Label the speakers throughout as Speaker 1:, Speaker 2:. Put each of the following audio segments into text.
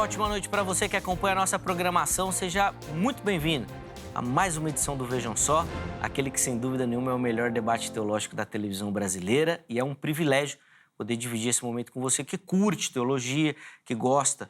Speaker 1: ótima noite para você que acompanha a nossa programação. Seja muito bem-vindo a mais uma edição do Vejam Só, aquele que, sem dúvida nenhuma, é o melhor debate teológico da televisão brasileira. E é um privilégio poder dividir esse momento com você que curte teologia, que gosta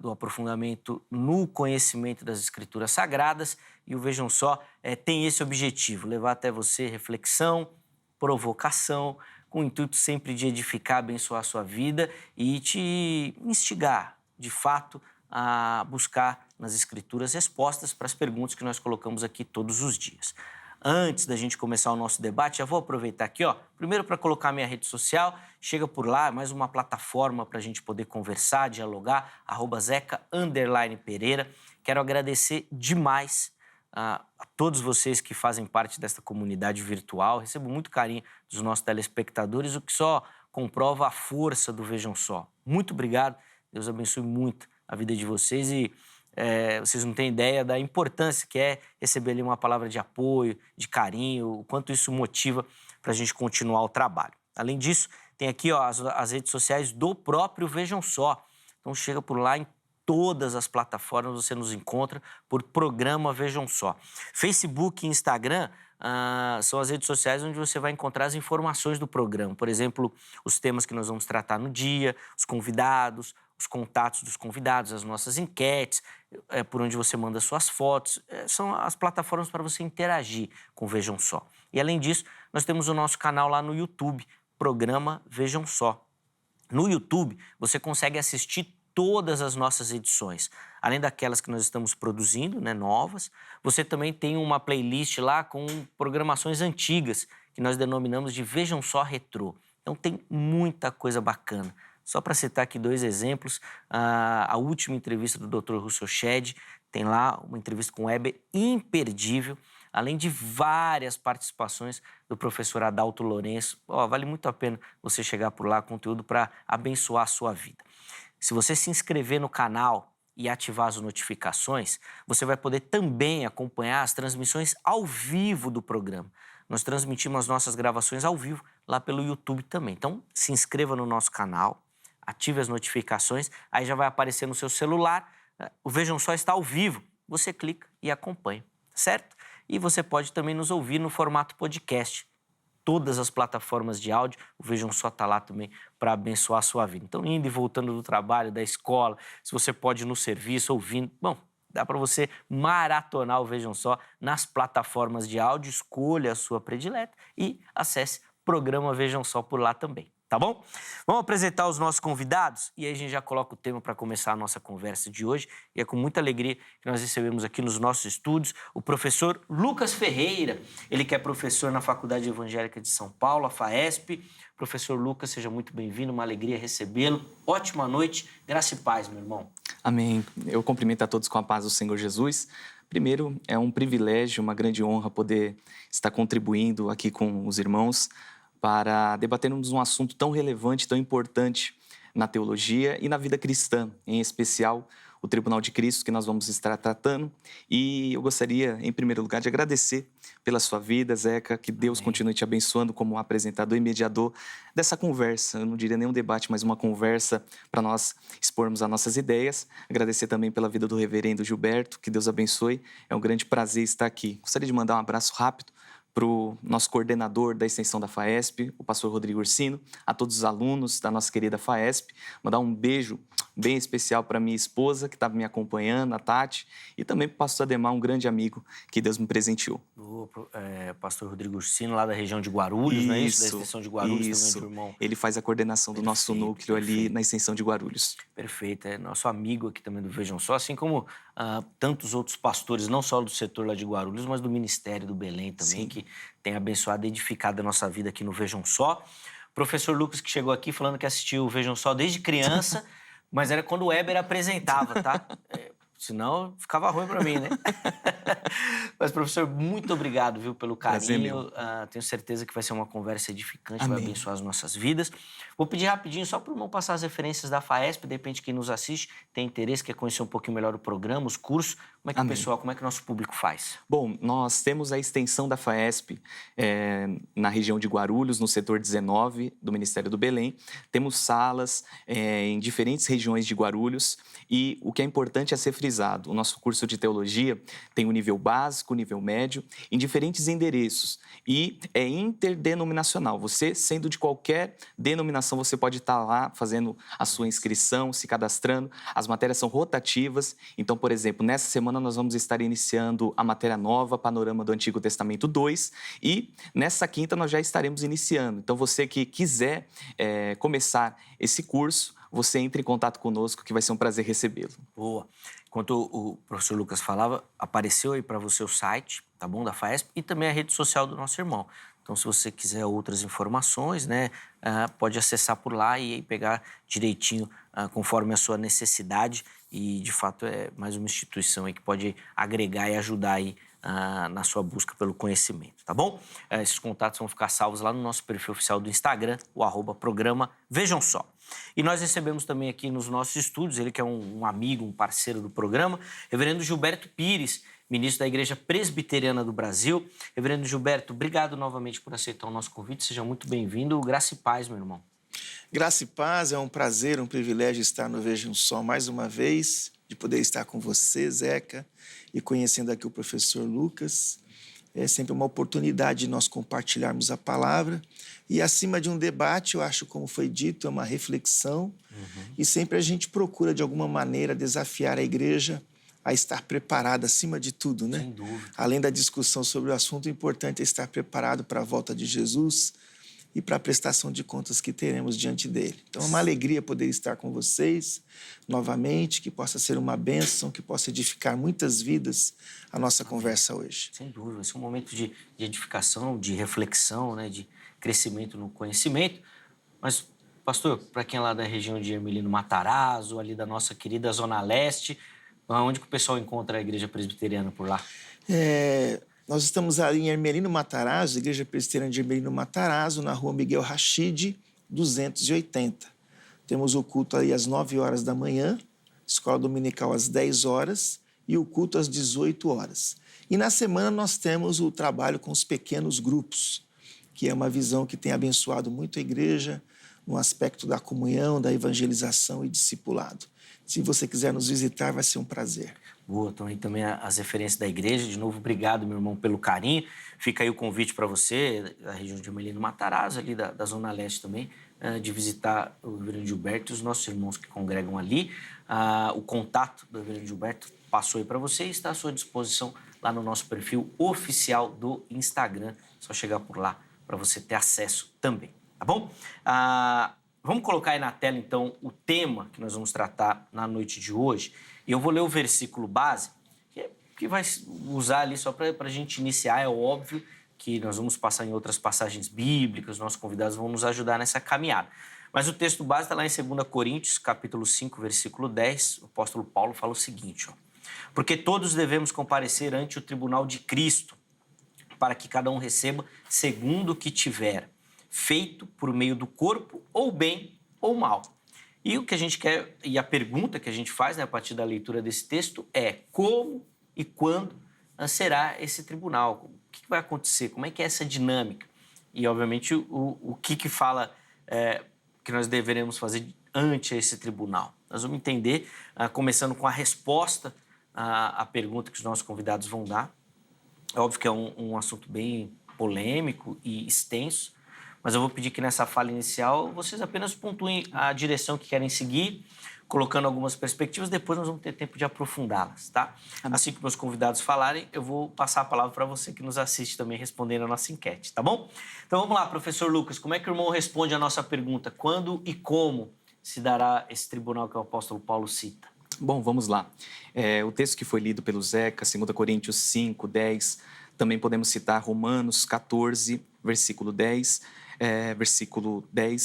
Speaker 1: do aprofundamento no conhecimento das Escrituras Sagradas. E o Vejam Só tem esse objetivo, levar até você reflexão, provocação, com o intuito sempre de edificar, abençoar a sua vida e te instigar, de fato, a buscar nas Escrituras respostas para as perguntas que nós colocamos aqui todos os dias. Antes da gente começar o nosso debate, já vou aproveitar aqui, primeiro para colocar minha rede social, chega por lá, mais uma plataforma para a gente poder conversar, dialogar, @Zeca_Pereira. Quero agradecer demais a todos vocês que fazem parte desta comunidade virtual. Recebo muito carinho dos nossos telespectadores, o que só comprova a força do Vejam Só. Muito obrigado, Deus abençoe muito a vida de vocês e vocês não têm ideia da importância que é receber ali uma palavra de apoio, de carinho, o quanto isso motiva para a gente continuar o trabalho. Além disso, tem aqui as redes sociais do próprio Vejam Só. Então chega por lá em todas as plataformas, você nos encontra por Programa Vejam Só. Facebook e Instagram são as redes sociais onde você vai encontrar as informações do programa. Por exemplo, os temas que nós vamos tratar no dia, os convidados, os contatos dos convidados, as nossas enquetes, por onde você manda suas fotos. São as plataformas para você interagir com o Vejam Só. E, além disso, nós temos o nosso canal lá no YouTube, Programa Vejam Só. No YouTube, você consegue assistir todas as nossas edições, além daquelas que nós estamos produzindo, novas. Você também tem uma playlist lá com programações antigas, que nós denominamos de Vejam Só Retrô. Então tem muita coisa bacana. Só para citar aqui 2 exemplos, a última entrevista do Dr. Russell Shedd, tem lá uma entrevista com o Weber imperdível, além de várias participações do professor Adalto Lourenço. Vale muito a pena você chegar por lá, conteúdo para abençoar a sua vida. Se você se inscrever no canal e ativar as notificações, você vai poder também acompanhar as transmissões ao vivo do programa. Nós transmitimos as nossas gravações ao vivo lá pelo YouTube também. Então, se inscreva no nosso canal, ative as notificações, aí já vai aparecer no seu celular, o Vejam Só está ao vivo, você clica e acompanha, certo? E você pode também nos ouvir no formato podcast. Todas as plataformas de áudio, o Vejam Só está lá também para abençoar a sua vida. Então, indo e voltando do trabalho, da escola, se você pode ir no serviço, ouvindo, dá para você maratonar o Vejam Só nas plataformas de áudio, escolha a sua predileta e acesse Programa Vejam Só por lá também. Tá bom? Vamos apresentar os nossos convidados e aí a gente já coloca o tema para começar a nossa conversa de hoje. E é com muita alegria que nós recebemos aqui nos nossos estúdios o professor Lucas Ferreira. Ele que é professor na Faculdade Evangélica de São Paulo, a FAESP. Professor Lucas, seja muito bem-vindo, uma alegria recebê-lo. Ótima noite, graça e paz, meu irmão.
Speaker 2: Amém. Eu cumprimento a todos com a paz do Senhor Jesus. Primeiro, é um privilégio, uma grande honra poder estar contribuindo aqui com os irmãos para debatermos um assunto tão relevante, tão importante na teologia e na vida cristã, em especial o Tribunal de Cristo, que nós vamos estar tratando. E eu gostaria, em primeiro lugar, de agradecer pela sua vida, Zeca, que Deus continue te abençoando como apresentador e mediador dessa conversa. Eu não diria nem um debate, mas uma conversa para nós expormos as nossas ideias. Agradecer também pela vida do reverendo Gilberto, que Deus abençoe. É um grande prazer estar aqui. Gostaria de mandar um abraço rápido para o nosso coordenador da extensão da FAESP, o pastor Rodrigo Ursino, a todos os alunos da nossa querida FAESP, mandar um beijo bem especial para minha esposa, que estava me acompanhando, a Tati, e também para o pastor Ademar, um grande amigo que Deus me presenteou.
Speaker 1: O pastor Rodrigo Ursino, lá da região de Guarulhos, não é isso? Da extensão de Guarulhos também, do irmão.
Speaker 2: Ele faz a coordenação do nosso núcleo ali na extensão de Guarulhos.
Speaker 1: Perfeito, é nosso amigo aqui também do Vejam Só, assim como tantos outros pastores, não só do setor lá de Guarulhos, mas do Ministério do Belém também, que tem abençoado e edificado a nossa vida aqui no Vejam Só. Professor Lucas, que chegou aqui falando que assistiu o Vejam Só desde criança, mas era quando o Weber apresentava, tá? Senão ficava ruim para mim, né? Mas, professor, muito obrigado, viu, pelo carinho. Tenho certeza que vai ser uma conversa edificante, vai abençoar as nossas vidas. Vou pedir rapidinho só para o irmão passar as referências da FAESP, de repente quem nos assiste tem interesse, quer conhecer um pouquinho melhor o programa, os cursos. Como é que o
Speaker 2: Amém.
Speaker 1: pessoal, como é que o nosso público faz?
Speaker 2: Bom, nós temos a extensão da FAESP na região de Guarulhos, no setor 19 do Ministério do Belém. Temos salas em diferentes regiões de Guarulhos e o que é importante é ser frisado, o nosso curso de teologia tem o nível básico, o nível médio, em diferentes endereços e é interdenominacional. Você, sendo de qualquer denominação, você pode estar lá fazendo a sua inscrição, se cadastrando. As matérias são rotativas, então, por exemplo, nessa semana nós vamos estar iniciando a matéria nova, Panorama do Antigo Testamento 2, e nessa quinta nós já estaremos iniciando. Então, você que quiser começar esse curso, você entre em contato conosco, que vai ser um prazer recebê-lo.
Speaker 1: Boa. Enquanto o professor Lucas falava, apareceu aí para você o site, tá bom, da FAESP, e também a rede social do nosso irmão. Então, se você quiser outras informações, né, pode acessar por lá e aí pegar direitinho conforme a sua necessidade. E, de fato, é mais uma instituição aí que pode agregar e ajudar aí na sua busca pelo conhecimento, tá bom? Esses contatos vão ficar salvos lá no nosso perfil oficial do Instagram, o @programa Vejam Só. E nós recebemos também aqui nos nossos estúdios, ele que é um amigo, um parceiro do programa, reverendo Gilberto Pires, ministro da Igreja Presbiteriana do Brasil. Reverendo Gilberto, obrigado novamente por aceitar o nosso convite. Seja muito bem-vindo. Graça e paz, meu irmão.
Speaker 3: Graça e paz, é um prazer, um privilégio estar no Vejam Só mais uma vez, de poder estar com você, Zeca, e conhecendo aqui o professor Lucas. É sempre uma oportunidade de nós compartilharmos a palavra e, acima de um debate, eu acho, como foi dito, é uma reflexão e sempre a gente procura, de alguma maneira, desafiar a igreja a estar preparada acima de tudo, né?
Speaker 1: Sem dúvida.
Speaker 3: Além da discussão sobre o assunto, o importante é estar preparado para a volta de Jesus e para a prestação de contas que teremos diante dele. Então, é uma alegria poder estar com vocês novamente, que possa ser uma bênção, que possa edificar muitas vidas a nossa conversa hoje.
Speaker 1: Sem dúvida, esse é um momento de edificação, de reflexão, né, de crescimento no conhecimento. Mas, pastor, para quem é lá da região de Hermelino Matarazzo, ali da nossa querida Zona Leste, onde que o pessoal encontra a igreja presbiteriana por lá?
Speaker 3: Nós estamos ali em Hermelino Matarazzo, Igreja Presbiteriana de Hermelino Matarazzo, na rua Miguel Rachid, 280. Temos o culto aí às 9 horas da manhã, escola dominical às 10 horas e o culto às 18 horas. E na semana nós temos o trabalho com os pequenos grupos, que é uma visão que tem abençoado muito a igreja no aspecto da comunhão, da evangelização e discipulado. Se você quiser nos visitar, vai ser um prazer.
Speaker 1: Boa, estão aí também as referências da igreja. De novo, obrigado, meu irmão, pelo carinho. Fica aí o convite para você, da região de Hermelino Matarazzo, ali da Zona Leste também, de visitar o reverendo Gilberto e os nossos irmãos que congregam ali. O contato do reverendo Gilberto passou aí para você e está à sua disposição lá no nosso perfil oficial do Instagram. É só chegar por lá para você ter acesso também, tá bom? Vamos colocar aí na tela, então, o tema que nós vamos tratar na noite de hoje. E eu vou ler o versículo base, que vai usar ali só para a gente iniciar. É óbvio que nós vamos passar em outras passagens bíblicas, os nossos convidados vão nos ajudar nessa caminhada. Mas o texto base está lá em 2 Coríntios, capítulo 5, versículo 10. O apóstolo Paulo fala o seguinte, ó: porque todos devemos comparecer ante o tribunal de Cristo, para que cada um receba segundo o que tiver feito por meio do corpo, ou bem ou mal. E o que a gente quer, e a pergunta que a gente faz, né, a partir da leitura desse texto é: como e quando será esse tribunal? O que vai acontecer? Como é que é essa dinâmica? E, obviamente, o que fala que nós deveremos fazer ante esse tribunal? Nós vamos entender, começando com a resposta à pergunta que os nossos convidados vão dar. É óbvio que é um assunto bem polêmico e extenso, mas eu vou pedir que nessa fala inicial vocês apenas pontuem a direção que querem seguir, colocando algumas perspectivas, depois nós vamos ter tempo de aprofundá-las, tá? Assim que meus convidados falarem, eu vou passar a palavra para você que nos assiste também respondendo a nossa enquete, tá bom? Então vamos lá, professor Lucas, como é que o irmão responde a nossa pergunta? Quando e como se dará esse tribunal que o apóstolo Paulo cita?
Speaker 2: Bom, vamos lá. O texto que foi lido pelo Zeca, 2 Coríntios 5, 10, também podemos citar Romanos 14, versículo 10,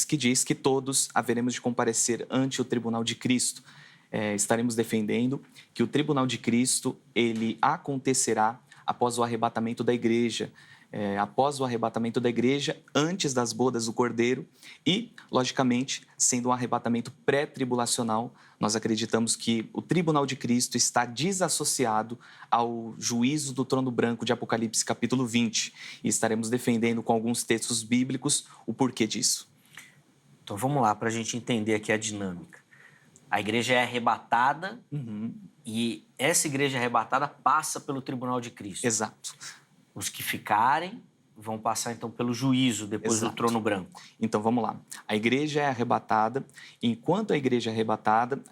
Speaker 2: que diz que todos haveremos de comparecer ante o tribunal de Cristo. Estaremos defendendo que o tribunal de Cristo ele acontecerá após o arrebatamento da igreja. após o arrebatamento da igreja, antes das bodas do Cordeiro e, logicamente, sendo um arrebatamento pré-tribulacional, nós acreditamos que o tribunal de Cristo está desassociado ao juízo do trono branco de Apocalipse capítulo 20 e estaremos defendendo com alguns textos bíblicos o porquê disso.
Speaker 1: Então vamos lá, para a gente entender aqui a dinâmica. A igreja é arrebatada e essa igreja arrebatada passa pelo tribunal de Cristo.
Speaker 2: Exato.
Speaker 1: Os que ficarem vão passar, então, pelo juízo depois do trono branco.
Speaker 2: Então, vamos lá. A igreja é arrebatada. Enquanto a igreja é arrebatada,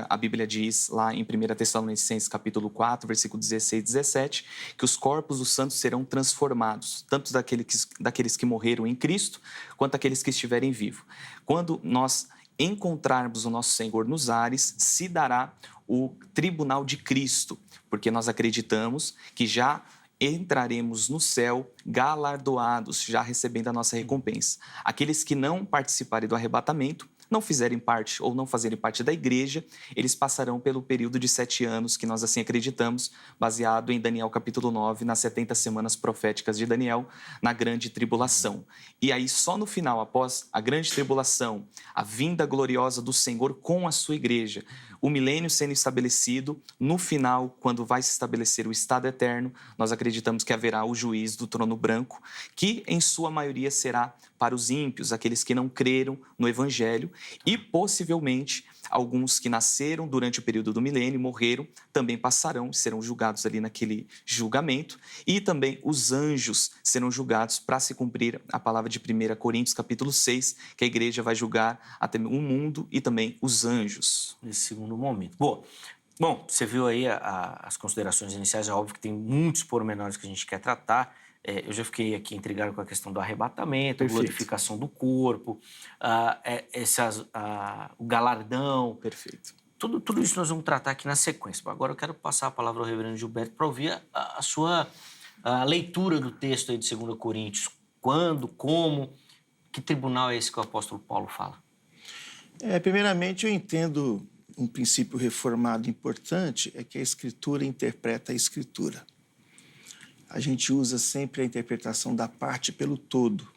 Speaker 2: a Bíblia diz lá em 1 Tessalonicenses, capítulo 4, versículo 16 e 17, que os corpos dos santos serão transformados, tanto daqueles que morreram em Cristo, quanto daqueles que estiverem vivos. Quando nós encontrarmos o nosso Senhor nos ares, se dará o tribunal de Cristo, porque nós acreditamos que já entraremos no céu galardoados, já recebendo a nossa recompensa. Aqueles que não participarem do arrebatamento, não fizerem parte ou não fazerem parte da igreja, eles passarão pelo período de 7 anos, que nós assim acreditamos, baseado em Daniel capítulo 9, nas 70 semanas proféticas de Daniel, na grande tribulação. E aí só no final, após a grande tribulação, a vinda gloriosa do Senhor com a sua igreja, o milênio sendo estabelecido, no final, quando vai se estabelecer o estado eterno, nós acreditamos que haverá o juiz do trono branco, que em sua maioria será para os ímpios, aqueles que não creram no evangelho, e possivelmente alguns que nasceram durante o período do milênio, morreram, também passarão, serão julgados ali naquele julgamento, e também os anjos serão julgados para se cumprir a palavra de 1 Coríntios capítulo 6, que a igreja vai julgar até o mundo e também os anjos.
Speaker 1: Nesse segundo momento. Bom, você viu aí as considerações iniciais, é óbvio que tem muitos pormenores que a gente quer tratar. Eu já fiquei aqui intrigado com a questão do arrebatamento, a glorificação do corpo, o galardão.
Speaker 2: Perfeito.
Speaker 1: Tudo isso nós vamos tratar aqui na sequência. Agora eu quero passar a palavra ao reverendo Gilberto para ouvir a sua leitura do texto aí de 2 Coríntios. Quando, como, que tribunal é esse que o apóstolo Paulo fala?
Speaker 3: Primeiramente, eu entendo um princípio reformado importante, é que a Escritura interpreta a Escritura. A gente usa sempre a interpretação da parte pelo todo.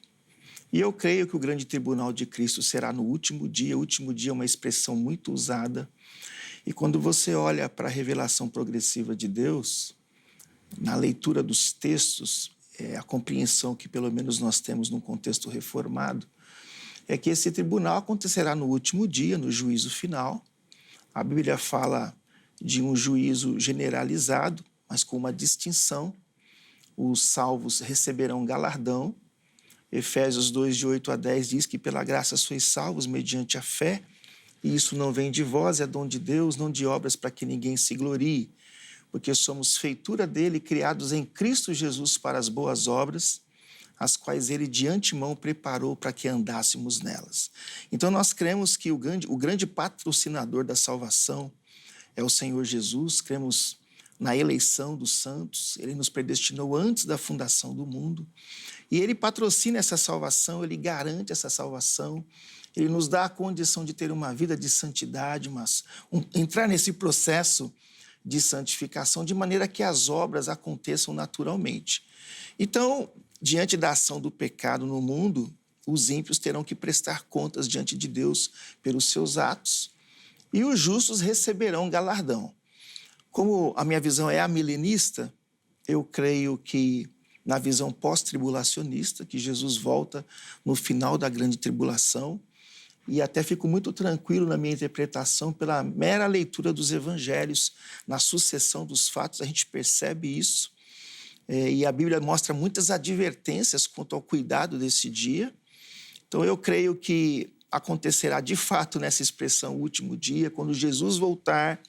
Speaker 3: E eu creio que o grande tribunal de Cristo será no último dia. O último dia é uma expressão muito usada. E quando você olha para a revelação progressiva de Deus, na leitura dos textos, a compreensão que pelo menos nós temos num contexto reformado, é que esse tribunal acontecerá no último dia, no juízo final. A Bíblia fala de um juízo generalizado, mas com uma distinção. Os salvos receberão galardão. Efésios 2, de 8 a 10, diz que pela graça sois salvos mediante a fé, e isso não vem de vós, é dom de Deus, não de obras para que ninguém se glorie, porque somos feitura dele, criados em Cristo Jesus para as boas obras, as quais ele de antemão preparou para que andássemos nelas. Então nós cremos que o grande patrocinador da salvação é o Senhor Jesus, cremos na eleição dos santos, ele nos predestinou antes da fundação do mundo, e ele patrocina essa salvação, ele garante essa salvação, ele nos dá a condição de ter uma vida de santidade, entrar nesse processo de santificação, de maneira que as obras aconteçam naturalmente. Então, diante da ação do pecado no mundo, os ímpios terão que prestar contas diante de Deus pelos seus atos, e os justos receberão galardão. Como a minha visão é amilenista, eu creio que na visão pós-tribulacionista, que Jesus volta no final da grande tribulação, e até fico muito tranquilo na minha interpretação pela mera leitura dos evangelhos, na sucessão dos fatos, a gente percebe isso, e a Bíblia mostra muitas advertências quanto ao cuidado desse dia. Então eu creio que acontecerá de fato nessa expressão último dia, quando Jesus voltar.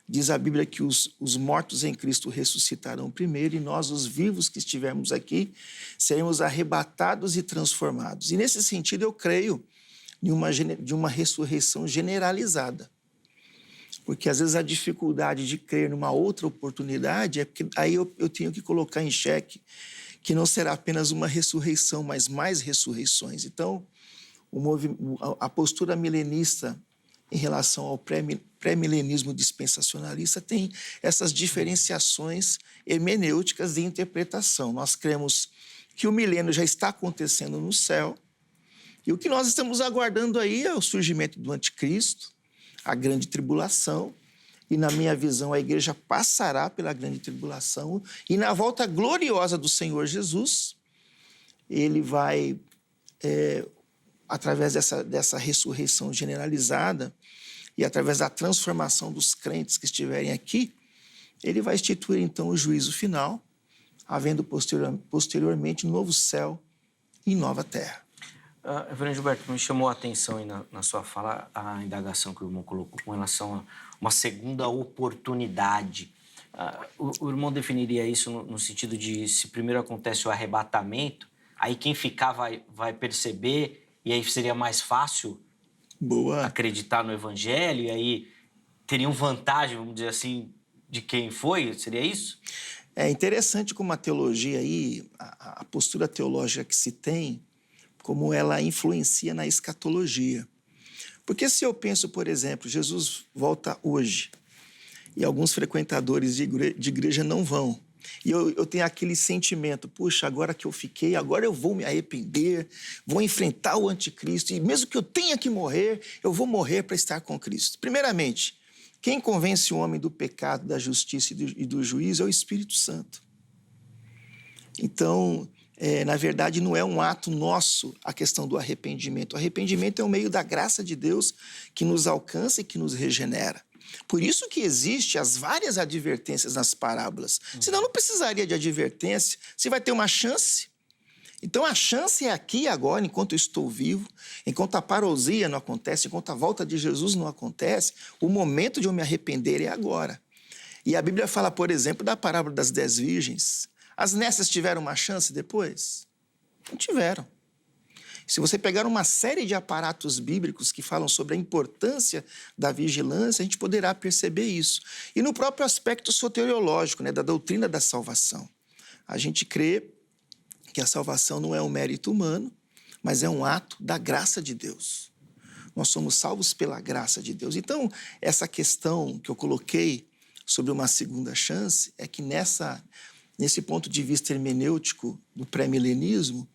Speaker 3: Diz a Bíblia que os mortos em Cristo ressuscitarão primeiro e nós, os vivos que estivermos aqui, seremos arrebatados e transformados. E nesse sentido eu creio de uma ressurreição generalizada. Porque às vezes a dificuldade de crer numa outra oportunidade é porque aí eu tenho que colocar em xeque que não será apenas uma ressurreição, mas mais ressurreições. Então, a postura milenista em relação ao pré-milenismo dispensacionalista, tem essas diferenciações hermenêuticas de interpretação. Nós cremos que o milênio já está acontecendo no céu, e o que nós estamos aguardando aí é o surgimento do anticristo, a grande tribulação, e na minha visão a igreja passará pela grande tribulação, e na volta gloriosa do Senhor Jesus, ele vai, através dessa ressurreição generalizada e através da transformação dos crentes que estiverem aqui, ele vai instituir então o juízo final, havendo posteriormente novo céu e nova terra.
Speaker 1: Reverendo Gilberto, me chamou a atenção aí na sua fala a indagação que o irmão colocou com relação a uma segunda oportunidade. O irmão definiria isso no sentido de, se primeiro acontece o arrebatamento, aí quem ficar vai perceber e aí seria mais fácil acreditar no evangelho, e aí teriam vantagem, vamos dizer assim, de quem foi? Seria isso?
Speaker 3: É interessante como a teologia aí, a postura teológica que se tem, como ela influencia na escatologia. Porque se eu penso, por exemplo, Jesus volta hoje e alguns frequentadores de igreja não vão, e eu tenho aquele sentimento, puxa, agora que eu fiquei, agora eu vou me arrepender, vou enfrentar o anticristo, e mesmo que eu tenha que morrer, eu vou morrer para estar com Cristo. Primeiramente, quem convence o homem do pecado, da justiça e do juízo é o Espírito Santo. Então, na verdade, não é um ato nosso a questão do arrependimento. O arrependimento é um meio da graça de Deus que nos alcança e que nos regenera. Por isso que existem as várias advertências nas parábolas. Senão não precisaria de advertência. Você vai ter uma chance. Então a chance é aqui e agora, enquanto eu estou vivo, enquanto a parousia não acontece, enquanto a volta de Jesus não acontece, o momento de eu me arrepender é agora. E a Bíblia fala, por exemplo, da parábola das 10 virgens. As nécias tiveram uma chance depois? Não tiveram. Se você pegar uma série de aparatos bíblicos que falam sobre a importância da vigilância, a gente poderá perceber isso. E no próprio aspecto soteriológico, da doutrina da salvação. A gente crê que a salvação não é um mérito humano, mas é um ato da graça de Deus. Nós somos salvos pela graça de Deus. Então, essa questão que eu coloquei sobre uma segunda chance é que nesse ponto de vista hermenêutico do pré-milenismo,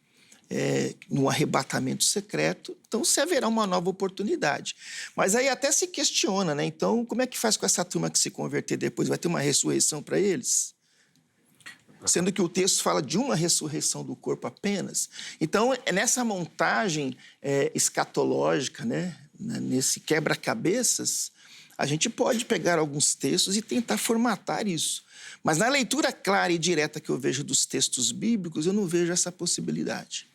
Speaker 3: no arrebatamento secreto, então se haverá uma nova oportunidade. Mas aí até se questiona, né? Então, como é que faz com essa turma que se converter depois? Vai ter uma ressurreição para eles? Sendo que o texto fala de uma ressurreição do corpo apenas. Então, nessa montagem escatológica, nesse quebra-cabeças, a gente pode pegar alguns textos e tentar formatar isso. Mas na leitura clara e direta que eu vejo dos textos bíblicos, eu não vejo essa possibilidade.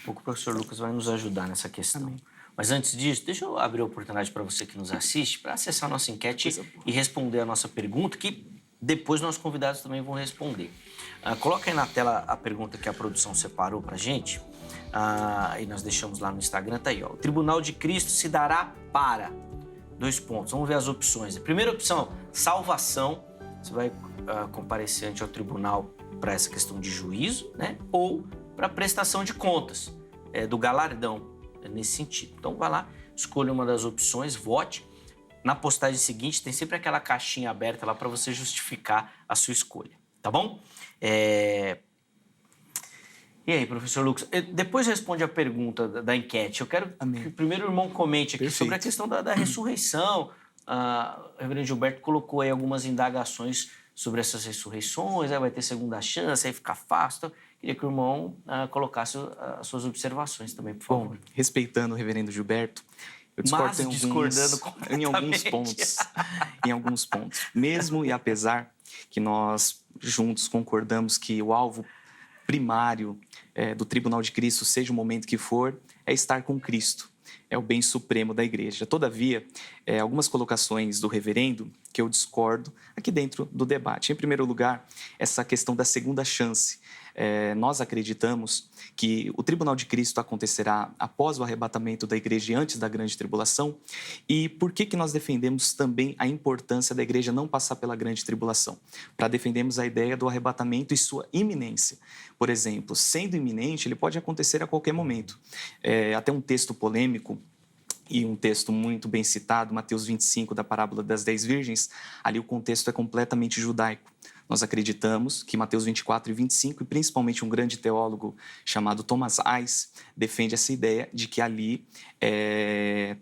Speaker 1: O professor Lucas vai nos ajudar nessa questão. Amém. Mas antes disso, deixa eu abrir a oportunidade para você que nos assiste, para acessar a nossa enquete e responder a nossa pergunta, que depois nossos convidados também vão responder. Coloca aí na tela a pergunta que a produção separou para a gente, e nós deixamos lá no Instagram, tá aí, ó. O Tribunal de Cristo se dará para... 2 pontos, vamos ver as opções. Primeira opção, salvação. Você vai comparecer ante ao tribunal para essa questão de juízo, ou para prestação de contas, do galardão, nesse sentido. Então, vai lá, escolha uma das opções, vote. Na postagem seguinte, tem sempre aquela caixinha aberta lá para você justificar a sua escolha, tá bom? E aí, professor Lucas, depois responde a pergunta da enquete. Eu quero que primeiro o irmão comente aqui sobre a questão da ressurreição. O reverendo Gilberto colocou aí algumas indagações sobre essas ressurreições, vai ter segunda chance, aí fica fácil. Então, queria que o irmão colocasse as suas observações também, por favor.
Speaker 2: Bom, respeitando o reverendo Gilberto, eu discordo em alguns pontos. Mesmo e apesar que nós juntos concordamos que o alvo primário do Tribunal de Cristo, seja o momento que for, é estar com Cristo. É o bem supremo da igreja. Todavia, algumas colocações do reverendo que eu discordo aqui dentro do debate. Em primeiro lugar, essa questão da segunda chance. Nós acreditamos que o Tribunal de Cristo acontecerá após o arrebatamento da igreja e antes da grande tribulação. E por que nós defendemos também a importância da igreja não passar pela grande tribulação? Para defendermos a ideia do arrebatamento e sua iminência. Por exemplo, sendo iminente, ele pode acontecer a qualquer momento. Até um texto polêmico e um texto muito bem citado, Mateus 25, da parábola das 10 virgens, ali o contexto é completamente judaico. Nós acreditamos que Mateus 24 e 25, e principalmente um grande teólogo chamado Thomas Aes, defende essa ideia de que ali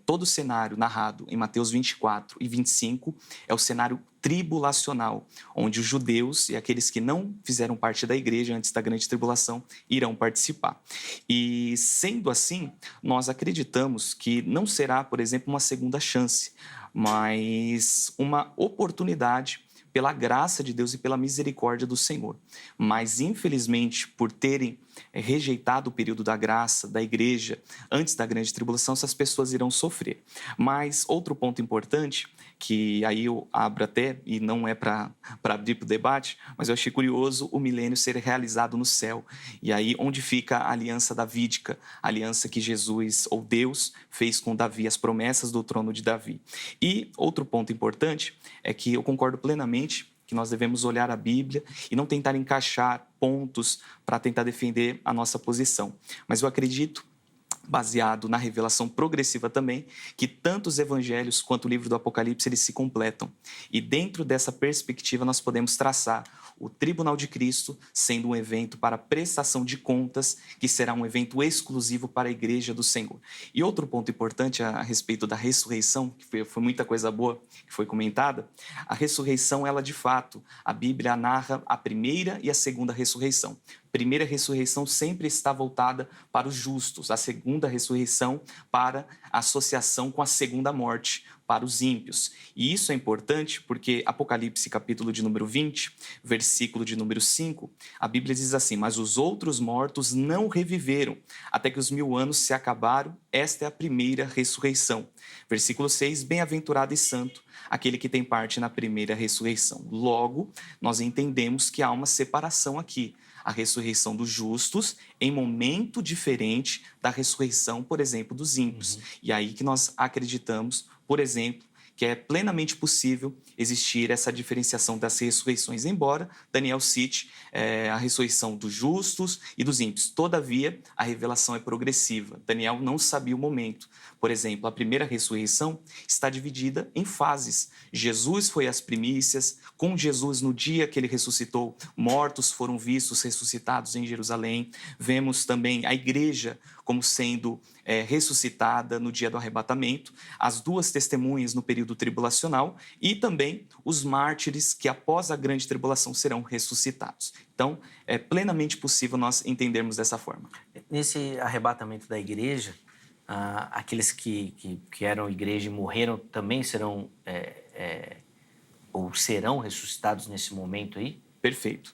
Speaker 2: todo o cenário narrado em Mateus 24 e 25 é o cenário tribulacional, onde os judeus e aqueles que não fizeram parte da igreja antes da grande tribulação irão participar. E sendo assim, nós acreditamos que não será, por exemplo, uma segunda chance, mas uma oportunidade pela graça de Deus e pela misericórdia do Senhor. Mas, infelizmente, por terem rejeitado o período da graça da igreja antes da grande tribulação, essas pessoas irão sofrer. Mas outro ponto importante, que aí eu abro até, e não é para abrir para o debate, mas eu achei curioso o milênio ser realizado no céu. E aí onde fica a aliança davídica, a aliança que Jesus, ou Deus, fez com Davi, as promessas do trono de Davi. E outro ponto importante é que eu concordo plenamente que nós devemos olhar a Bíblia e não tentar encaixar pontos para tentar defender a nossa posição. Mas eu acredito, baseado na revelação progressiva também, que tanto os evangelhos quanto o livro do Apocalipse eles se completam. E dentro dessa perspectiva nós podemos traçar o tribunal de Cristo sendo um evento para prestação de contas, que será um evento exclusivo para a igreja do Senhor. E outro ponto importante a respeito da ressurreição, que foi muita coisa boa que foi comentada, a ressurreição, ela de fato, a Bíblia narra a primeira e a segunda ressurreição. A primeira ressurreição sempre está voltada para os justos, a segunda ressurreição para a associação com a segunda morte, para os ímpios. E isso é importante porque Apocalipse, capítulo de número 20, versículo de número 5, a Bíblia diz assim: mas os outros mortos não reviveram, até que os 1000 anos se acabaram, esta é a primeira ressurreição. Versículo 6, bem-aventurado e santo aquele que tem parte na primeira ressurreição. Logo, nós entendemos que há uma separação aqui. A ressurreição dos justos em momento diferente da ressurreição, por exemplo, dos ímpios. E aí que nós acreditamos, por exemplo, que é plenamente possível existir essa diferenciação das ressurreições, embora Daniel cite a ressurreição dos justos e dos ímpios. Todavia, a revelação é progressiva. Daniel não sabia o momento. Por exemplo, a primeira ressurreição está dividida em fases. Jesus foi as primícias, com Jesus no dia que ele ressuscitou, mortos foram vistos ressuscitados em Jerusalém. Vemos também a igreja como sendo ressuscitada no dia do arrebatamento, as duas testemunhas no período tribulacional e também os mártires que após a grande tribulação serão ressuscitados. Então, é plenamente possível nós entendermos dessa forma.
Speaker 1: Nesse arrebatamento da igreja, aqueles que eram igreja e morreram também serão ou serão ressuscitados nesse momento aí?
Speaker 2: Perfeito.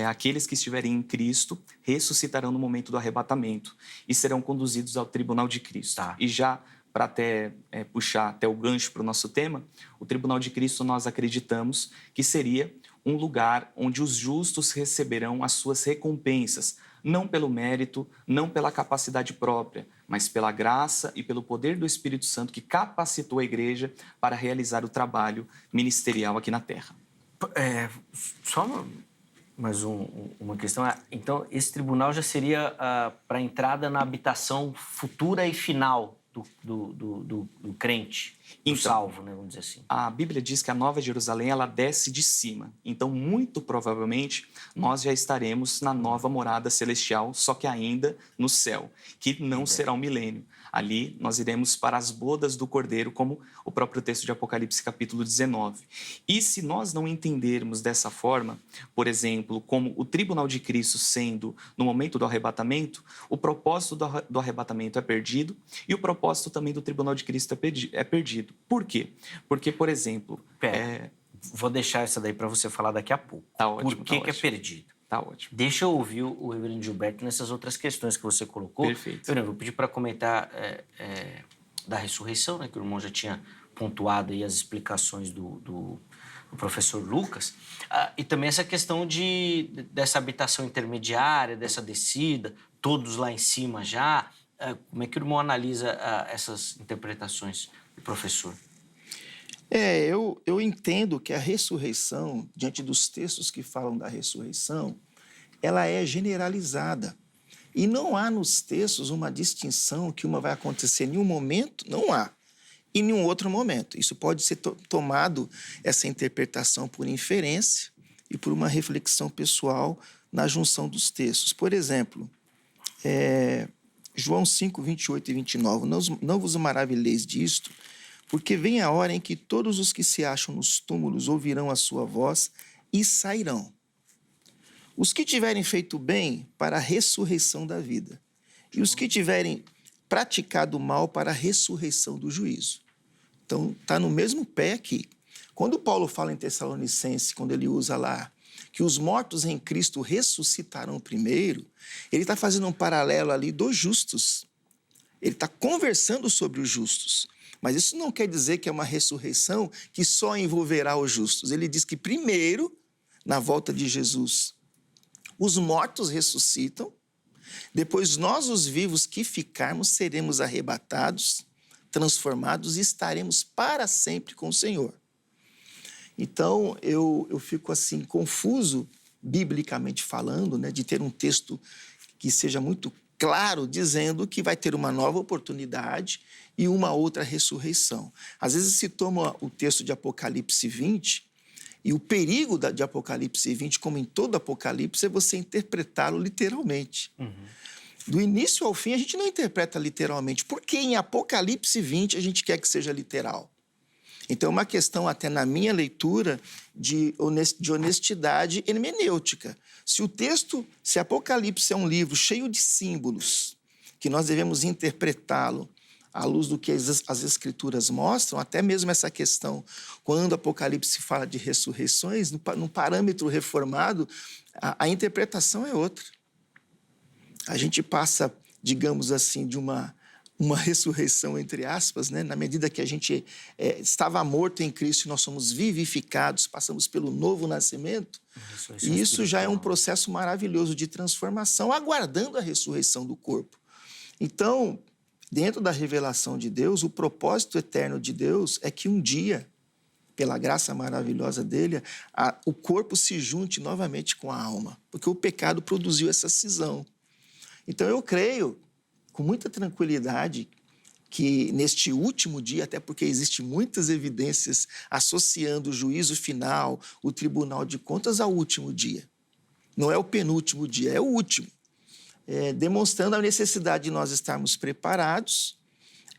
Speaker 2: Aqueles que estiverem em Cristo ressuscitarão no momento do arrebatamento e serão conduzidos ao tribunal de Cristo.
Speaker 1: Tá.
Speaker 2: E já para até puxar até o gancho para o nosso tema, o tribunal de Cristo nós acreditamos que seria um lugar onde os justos receberão as suas recompensas, não pelo mérito, não pela capacidade própria, mas pela graça e pelo poder do Espírito Santo que capacitou a igreja para realizar o trabalho ministerial aqui na terra.
Speaker 1: Só mais uma questão. Então, esse tribunal já seria para a entrada na habitação futura e final do crente, do salvo, né, vamos dizer assim.
Speaker 2: A Bíblia diz que a Nova Jerusalém ela desce de cima. Então, muito provavelmente, nós já estaremos na nova morada celestial, só que ainda no céu, que não será um milênio. Ali nós iremos para as bodas do Cordeiro, como o próprio texto de Apocalipse capítulo 19. E se nós não entendermos dessa forma, por exemplo, como o tribunal de Cristo sendo no momento do arrebatamento, o propósito do arrebatamento é perdido e o propósito também do tribunal de Cristo é perdido. Por quê? Porque, por exemplo...
Speaker 1: Vou deixar essa daí para você falar daqui a pouco.
Speaker 2: Tá ótimo,
Speaker 1: Por que é perdido?
Speaker 2: Tá ótimo.
Speaker 1: Deixa eu ouvir o reverendo Gilberto nessas outras questões que você colocou.
Speaker 2: Perfeito.
Speaker 1: Eu vou pedir para comentar da ressurreição, né, que o irmão já tinha pontuado aí as explicações do professor Lucas, e também essa questão dessa habitação intermediária, dessa descida, todos lá em cima já. Como é que o irmão analisa essas interpretações do professor?
Speaker 3: Eu entendo que a ressurreição, diante dos textos que falam da ressurreição, ela é generalizada. E não há nos textos uma distinção que uma vai acontecer em um momento, não há, e em um outro momento. Isso pode ser tomado, essa interpretação, por inferência e por uma reflexão pessoal na junção dos textos. Por exemplo, João 5, 28 e 29. Não vos maravilheis disto, porque vem a hora em que todos os que se acham nos túmulos ouvirão a sua voz e sairão. Os que tiverem feito bem, para a ressurreição da vida. E os que tiverem praticado o mal, para a ressurreição do juízo. Então, está no mesmo pé aqui. Quando Paulo fala em Tessalonicenses, quando ele usa lá que os mortos em Cristo ressuscitarão primeiro, ele está fazendo um paralelo ali dos justos. Ele está conversando sobre os justos. Mas isso não quer dizer que é uma ressurreição que só envolverá os justos. Ele diz que primeiro, na volta de Jesus, os mortos ressuscitam, depois nós, os vivos que ficarmos, seremos arrebatados, transformados e estaremos para sempre com o Senhor. Então, eu fico assim, confuso, biblicamente falando, né, de ter um texto que seja muito claro, dizendo que vai ter uma nova oportunidade e uma outra ressurreição. Às vezes se toma o texto de Apocalipse 20, e o perigo de Apocalipse 20, como em todo Apocalipse, é você interpretá-lo literalmente. Do início ao fim, a gente não interpreta literalmente, porque em Apocalipse 20 a gente quer que seja literal. Então, é uma questão, até na minha leitura, de honestidade hermenêutica. Se Apocalipse é um livro cheio de símbolos, que nós devemos interpretá-lo à luz do que as Escrituras mostram, até mesmo essa questão, quando Apocalipse fala de ressurreições, no parâmetro reformado, a interpretação é outra. A gente passa, digamos assim, de uma ressurreição, entre aspas, né? Na medida que a gente estava morto em Cristo e nós somos vivificados, passamos pelo novo nascimento, e isso já é um processo maravilhoso de transformação, aguardando a ressurreição do corpo. Então, dentro da revelação de Deus, o propósito eterno de Deus é que um dia, pela graça maravilhosa dele, o corpo se junte novamente com a alma, porque o pecado produziu essa cisão. Então, eu creio, com muita tranquilidade, que neste último dia, até porque existem muitas evidências associando o juízo final, o tribunal de contas, ao último dia. Não é o penúltimo dia, é o último. Demonstrando a necessidade de nós estarmos preparados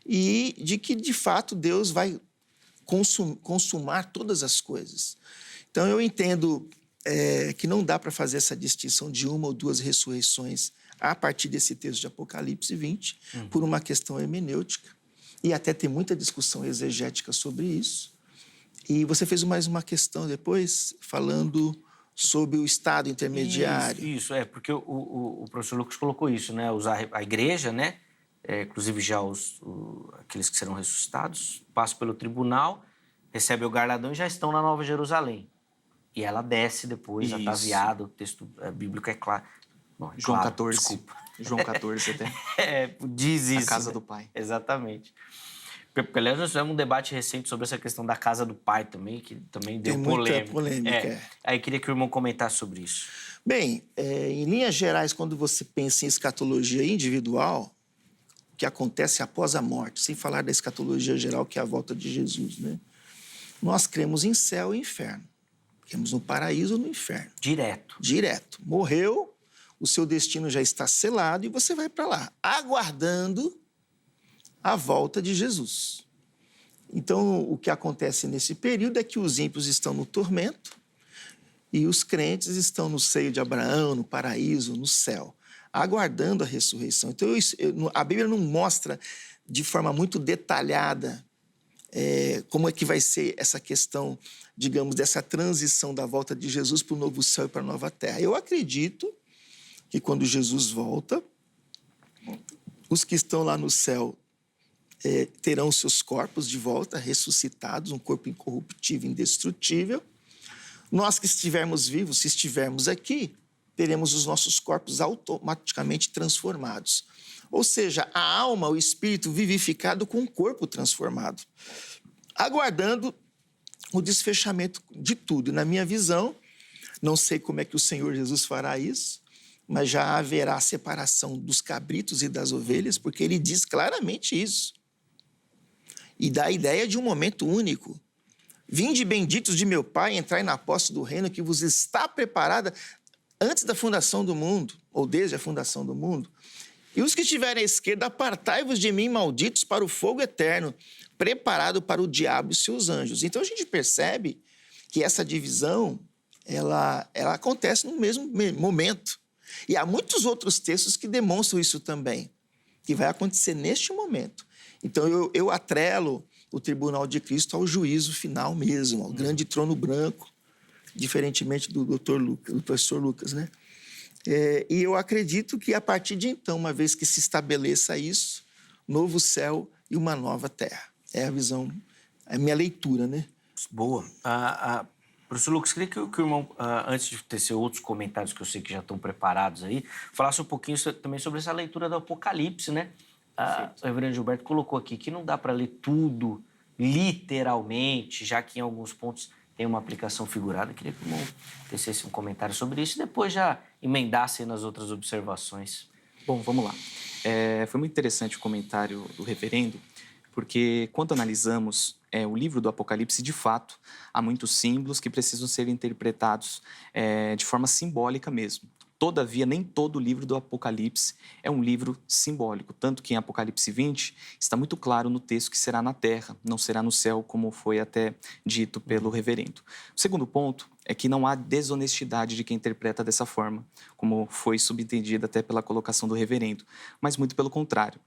Speaker 3: e de que, de fato, Deus vai consumar todas as coisas. Então, eu entendo que não dá para fazer essa distinção de uma ou duas ressurreições a partir desse texto de Apocalipse 20, por uma questão hermenêutica, e até tem muita discussão exegética sobre isso. E você fez mais uma questão depois, falando sobre o estado intermediário.
Speaker 1: Isso, porque o professor Lucas colocou isso, né? Usar a igreja, né? Inclusive já aqueles que serão ressuscitados, passam pelo tribunal, recebem o galardão e já estão na Nova Jerusalém. E ela desce depois, ataviada, o texto bíblico é claro. Bom,
Speaker 2: João
Speaker 1: claro,
Speaker 2: 14.
Speaker 1: Desculpa.
Speaker 2: João 14 até.
Speaker 1: Diz isso.
Speaker 2: A casa
Speaker 1: né?
Speaker 2: do Pai.
Speaker 1: Exatamente. Porque, aliás, nós tivemos um debate recente sobre essa questão da casa do Pai também, que também deu polêmica.
Speaker 3: Muita polêmica.
Speaker 1: Aí queria que o irmão comentasse sobre isso.
Speaker 3: Bem, em linhas gerais, quando você pensa em escatologia individual, o que acontece após a morte, sem falar da escatologia geral, que é a volta de Jesus, né? Nós cremos em céu e inferno. Cremos no paraíso ou no inferno. Direto. Morreu, o seu destino já está selado e você vai para lá, aguardando a volta de Jesus. Então, o que acontece nesse período é que os ímpios estão no tormento e os crentes estão no seio de Abraão, no paraíso, no céu, aguardando a ressurreição. Então, a Bíblia não mostra de forma muito detalhada como é que vai ser essa questão, digamos, dessa transição da volta de Jesus para o novo céu e para a nova terra. Eu acredito que quando Jesus volta, os que estão lá no céu terão seus corpos de volta, ressuscitados, um corpo incorruptível, indestrutível. Nós que estivermos vivos, se estivermos aqui, teremos os nossos corpos automaticamente transformados. Ou seja, a alma, o espírito vivificado com o corpo transformado, aguardando o desfechamento de tudo. E na minha visão, não sei como é que o Senhor Jesus fará isso, mas já haverá separação dos cabritos e das ovelhas, porque ele diz claramente isso. E dá a ideia de um momento único. Vinde benditos de meu Pai, entrai na posse do reino que vos está preparada antes da fundação do mundo, ou desde a fundação do mundo. E os que estiverem à esquerda, apartai-vos de mim, malditos, para o fogo eterno, preparado para o diabo e seus anjos. Então a gente percebe que essa divisão, ela acontece no mesmo momento. E há muitos outros textos que demonstram isso também, que vai acontecer neste momento. Então eu atrelo o tribunal de Cristo ao juízo final mesmo, ao grande trono branco, diferentemente do professor Lucas, né? E eu acredito que a partir de então, uma vez que se estabeleça isso, novo céu e uma nova terra. É a visão, é a minha leitura, né?
Speaker 1: Boa. Professor Lucas, queria que o irmão, antes de tecer outros comentários que eu sei que já estão preparados aí, falasse um pouquinho também sobre essa leitura do Apocalipse, né? O reverendo Gilberto colocou aqui que não dá para ler tudo literalmente, já que em alguns pontos tem uma aplicação figurada. Queria que o irmão tecesse um comentário sobre isso e depois já emendasse nas outras observações.
Speaker 2: Bom, vamos lá. Foi muito interessante o comentário do reverendo, porque quando analisamos o livro do Apocalipse, de fato, há muitos símbolos que precisam ser interpretados de forma simbólica mesmo. Todavia, nem todo o livro do Apocalipse é um livro simbólico, tanto que em Apocalipse 20 está muito claro no texto que será na terra, não será no céu, como foi até dito pelo reverendo. O segundo ponto é que não há desonestidade de quem interpreta dessa forma, como foi subentendido até pela colocação do reverendo, mas muito pelo contrário.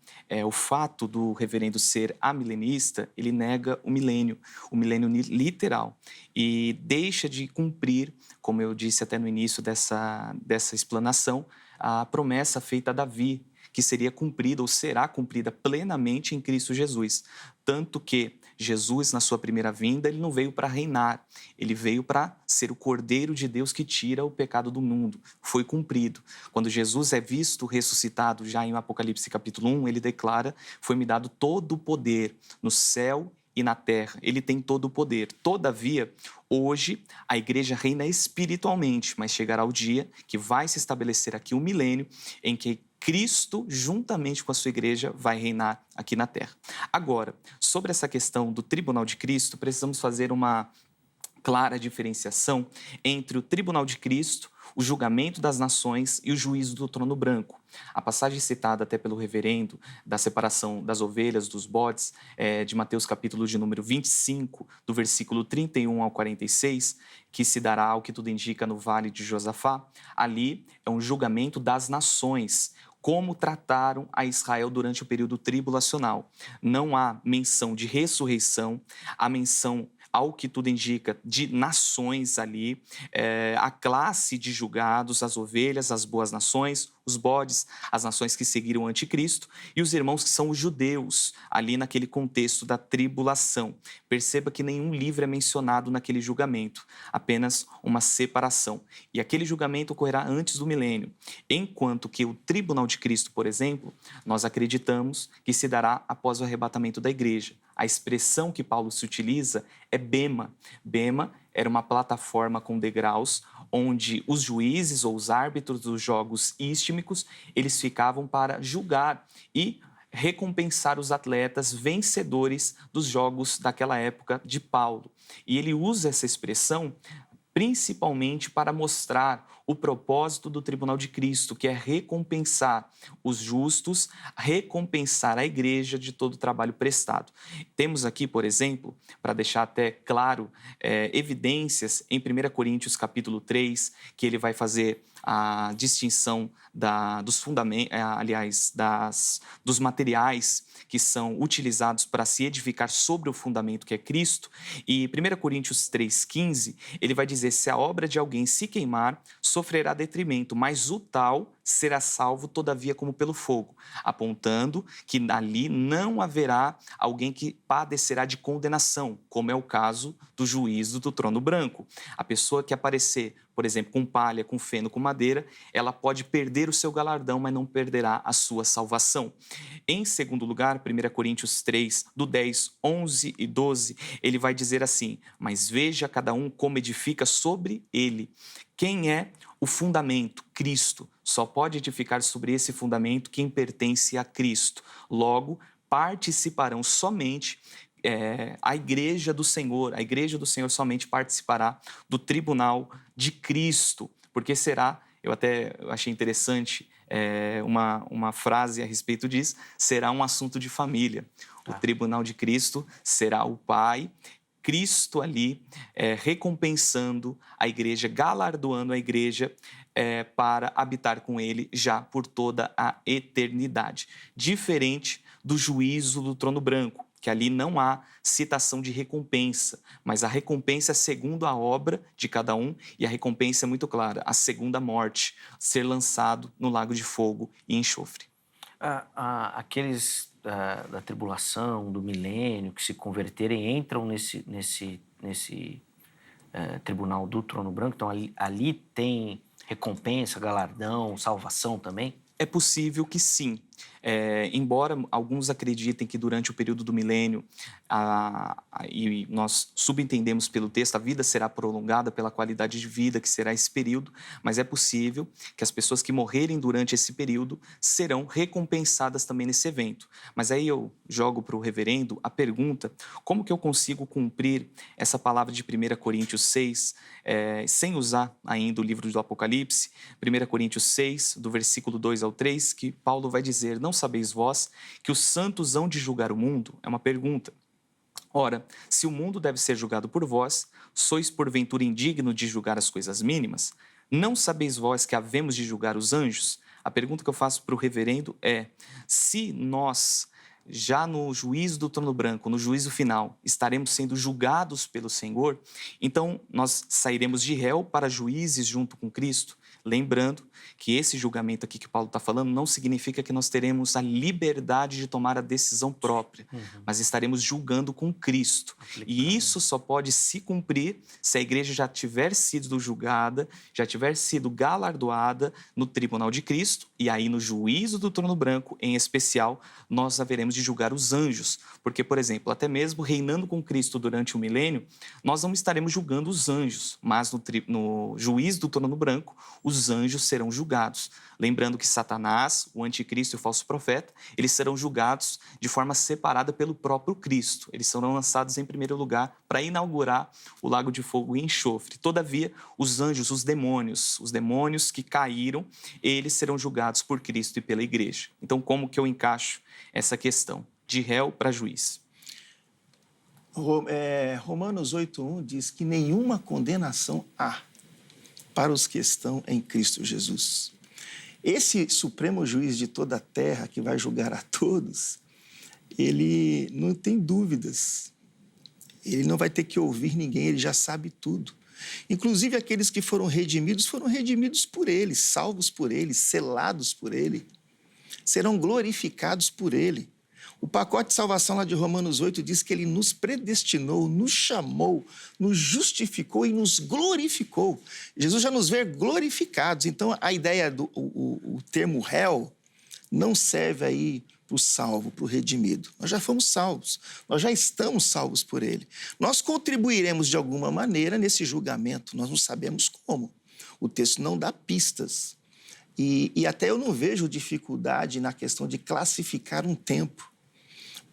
Speaker 2: O fato do reverendo ser amilenista, ele nega o milênio literal, e deixa de cumprir, como eu disse até no início dessa explanação, a promessa feita a Davi, que seria cumprida ou será cumprida plenamente em Cristo Jesus. Tanto que Jesus, na sua primeira vinda, ele não veio para reinar, ele veio para ser o Cordeiro de Deus que tira o pecado do mundo. Foi cumprido. Quando Jesus é visto ressuscitado, já em Apocalipse capítulo 1, ele declara: foi-me dado todo o poder no céu e na terra. Ele tem todo o poder. Todavia, hoje, a igreja reina espiritualmente, mas chegará o dia que vai se estabelecer aqui um milênio em que Cristo, juntamente com a sua igreja, vai reinar aqui na terra. Agora, sobre essa questão do tribunal de Cristo, precisamos fazer uma clara diferenciação entre o tribunal de Cristo, o julgamento das nações e o juízo do trono branco. A passagem citada até pelo reverendo da separação das ovelhas dos bodes, de Mateus capítulo de número 25, do versículo 31 ao 46, que se dará, ao que tudo indica, no vale de Josafá, ali é um julgamento das nações, como trataram a Israel durante o período tribulacional. Não há menção de ressurreição, há menção, ao que tudo indica, de nações ali, a classe de julgados, as ovelhas, as boas nações, os bodes, as nações que seguiram o anticristo, e os irmãos que são os judeus, ali naquele contexto da tribulação. Perceba que nenhum livro é mencionado naquele julgamento, apenas uma separação. E aquele julgamento ocorrerá antes do milênio, enquanto que o tribunal de Cristo, por exemplo, nós acreditamos que se dará após o arrebatamento da igreja. A expressão que Paulo se utiliza é bema. Bema era uma plataforma com degraus onde os juízes ou os árbitros dos jogos istmicos, eles ficavam para julgar e recompensar os atletas vencedores dos jogos daquela época de Paulo. E ele usa essa expressão principalmente para mostrar o propósito do tribunal de Cristo, que é recompensar os justos, recompensar a igreja de todo o trabalho prestado. Temos aqui, por exemplo, para deixar até claro, evidências em 1 Coríntios capítulo 3, que ele vai fazer a distinção dos fundamentos, dos materiais que são utilizados para se edificar sobre o fundamento que é Cristo. E 1 Coríntios 3,15, ele vai dizer: se a obra de alguém se queimar, sofrerá detrimento, mas o tal será salvo, todavia, como pelo fogo, apontando que ali não haverá alguém que padecerá de condenação, como é o caso do juízo do trono branco. A pessoa que aparecer, por exemplo, com palha, com feno, com madeira, ela pode perder o seu galardão, mas não perderá a sua salvação. Em segundo lugar, 1 Coríntios 3, do 10, 11 e 12, ele vai dizer assim: mas veja cada um como edifica sobre ele. Quem é o fundamento? Cristo. Só pode edificar sobre esse fundamento quem pertence a Cristo. Logo, participarão somente a igreja do Senhor. A igreja do Senhor somente participará do tribunal de Cristo, porque será, eu achei interessante uma frase a respeito disso, será um assunto de família. O tribunal de Cristo será o Pai, Cristo ali recompensando a igreja, galardoando a igreja para habitar com ele já por toda a eternidade. Diferente do juízo do trono branco, que ali não há citação de recompensa, mas a recompensa é segundo a obra de cada um, e a recompensa é muito clara, a segunda morte, ser lançado no lago de fogo e enxofre.
Speaker 1: Aqueles da tribulação, do milênio, que se converterem, entram nesse tribunal do trono branco, então ali tem recompensa, galardão, salvação também?
Speaker 2: É possível que sim. Embora alguns acreditem que durante o período do milênio, e nós subentendemos pelo texto, a vida será prolongada pela qualidade de vida que será esse período, mas é possível que as pessoas que morrerem durante esse período serão recompensadas também nesse evento. Mas aí eu jogo para o reverendo a pergunta, como que eu consigo cumprir essa palavra de 1 Coríntios 6, sem usar ainda o livro do Apocalipse, 1 Coríntios 6, do versículo 2 ao 3, que Paulo vai dizer: não sabeis vós que os santos hão de julgar o mundo? É uma pergunta. Ora, se o mundo deve ser julgado por vós, sois porventura indigno de julgar as coisas mínimas? Não sabeis vós que havemos de julgar os anjos? A pergunta que eu faço para o reverendo é: se nós, já no juízo do trono branco, no juízo final, estaremos sendo julgados pelo Senhor, então nós sairemos de réu para juízes junto com Cristo? Lembrando que esse julgamento aqui que Paulo está falando não significa que nós teremos a liberdade de tomar a decisão própria, mas estaremos julgando com Cristo. E isso só pode se cumprir se a igreja já tiver sido julgada, já tiver sido galardoada no tribunal de Cristo, e aí no juízo do trono branco, em especial, nós haveremos de julgar os anjos. Porque, por exemplo, até mesmo reinando com Cristo durante o milênio, nós não estaremos julgando os anjos, mas no juízo do trono branco, os anjos serão julgados. Lembrando que Satanás, o anticristo e o falso profeta, eles serão julgados de forma separada pelo próprio Cristo. Eles serão lançados em primeiro lugar para inaugurar o lago de fogo e enxofre. Todavia, os anjos, os demônios que caíram, eles serão julgados por Cristo e pela igreja. Então, como que eu encaixo essa questão de réu para juiz?
Speaker 3: Romanos 8:1 diz que nenhuma condenação há para os que estão em Cristo Jesus. Esse supremo juiz de toda a terra, que vai julgar a todos, ele não tem dúvidas. Ele não vai ter que ouvir ninguém, ele já sabe tudo. Inclusive, aqueles que foram redimidos por ele, salvos por ele, selados por ele, serão glorificados por ele. O pacote de salvação lá de Romanos 8 diz que ele nos predestinou, nos chamou, nos justificou e nos glorificou. Jesus já nos vê glorificados. Então, a ideia o termo réu não serve aí para o salvo, para o redimido. Nós já fomos salvos, nós já estamos salvos por ele. Nós contribuiremos de alguma maneira nesse julgamento, nós não sabemos como. O texto não dá pistas. E até eu não vejo dificuldade na questão de classificar um tempo.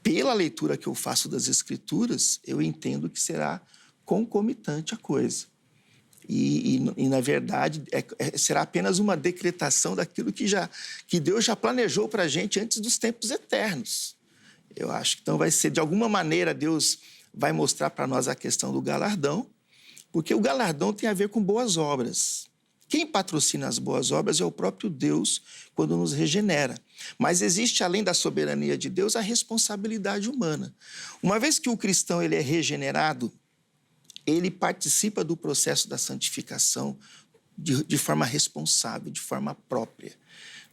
Speaker 3: Pela leitura que eu faço das Escrituras, eu entendo que será concomitante a coisa. E na verdade, será apenas uma decretação daquilo que Deus já planejou para a gente antes dos tempos eternos. Eu acho que então vai ser, de alguma maneira, Deus vai mostrar para nós a questão do galardão, porque o galardão tem a ver com boas obras. Quem patrocina as boas obras é o próprio Deus quando nos regenera. Mas existe, além da soberania de Deus, a responsabilidade humana. Uma vez que o cristão ele é regenerado, ele participa do processo da santificação de forma responsável, de forma própria.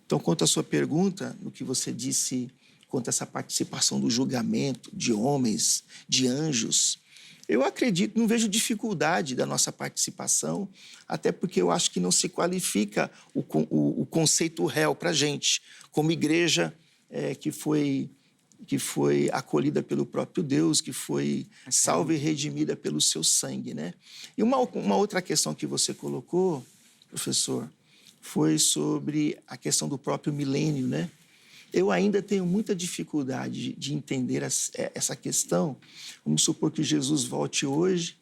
Speaker 3: Então, quanto à sua pergunta, no que você disse quanto a essa participação do julgamento de homens, de anjos, eu acredito, não vejo dificuldade da nossa participação, até porque eu acho que não se qualifica o conceito réu para a gente, como igreja que foi acolhida pelo próprio Deus, que foi salva e redimida pelo seu sangue, né? E uma outra questão que você colocou professor, foi sobre a questão do próprio milênio, né? Eu ainda tenho muita dificuldade de entender essa questão. Vamos supor que Jesus volte hoje,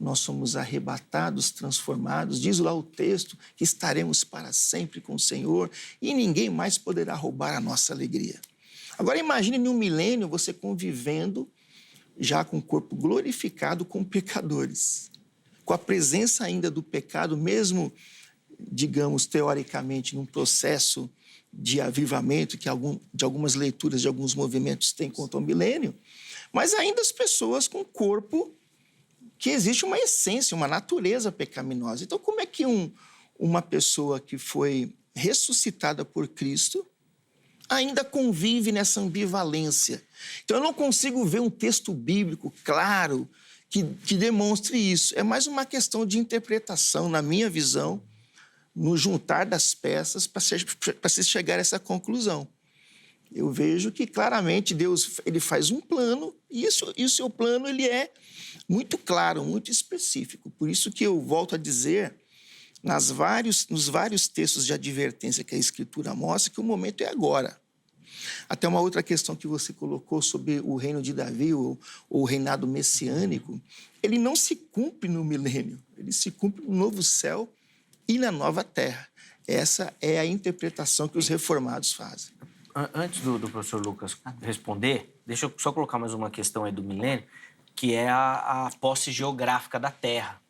Speaker 3: nós somos arrebatados, transformados. Diz lá o texto que estaremos para sempre com o Senhor e ninguém mais poderá roubar a nossa alegria. Agora imagine em um milênio você convivendo já com o corpo glorificado com pecadores, com a presença ainda do pecado, mesmo, digamos, teoricamente, num processo de avivamento que de algumas leituras, de alguns movimentos têm quanto ao milênio, mas ainda as pessoas com corpo que existe uma essência, uma natureza pecaminosa. Então, como é que uma pessoa que foi ressuscitada por Cristo ainda convive nessa ambivalência? Então, eu não consigo ver um texto bíblico claro que demonstre isso. É mais uma questão de interpretação, na minha visão, no juntar das peças para se chegar a essa conclusão. Eu vejo que claramente Deus ele faz um plano e o seu plano ele é muito claro, muito específico. Por isso que eu volto a dizer, nos vários textos de advertência que a Escritura mostra, que o momento é agora. Até uma outra questão que você colocou sobre o reino de Davi, ou o reinado messiânico, ele não se cumpre no milênio, ele se cumpre no novo céu e na nova terra. Essa é a interpretação que os reformados fazem.
Speaker 1: Antes do professor Lucas responder, deixa eu só colocar mais uma questão aí do milênio, que é a posse geográfica da terra,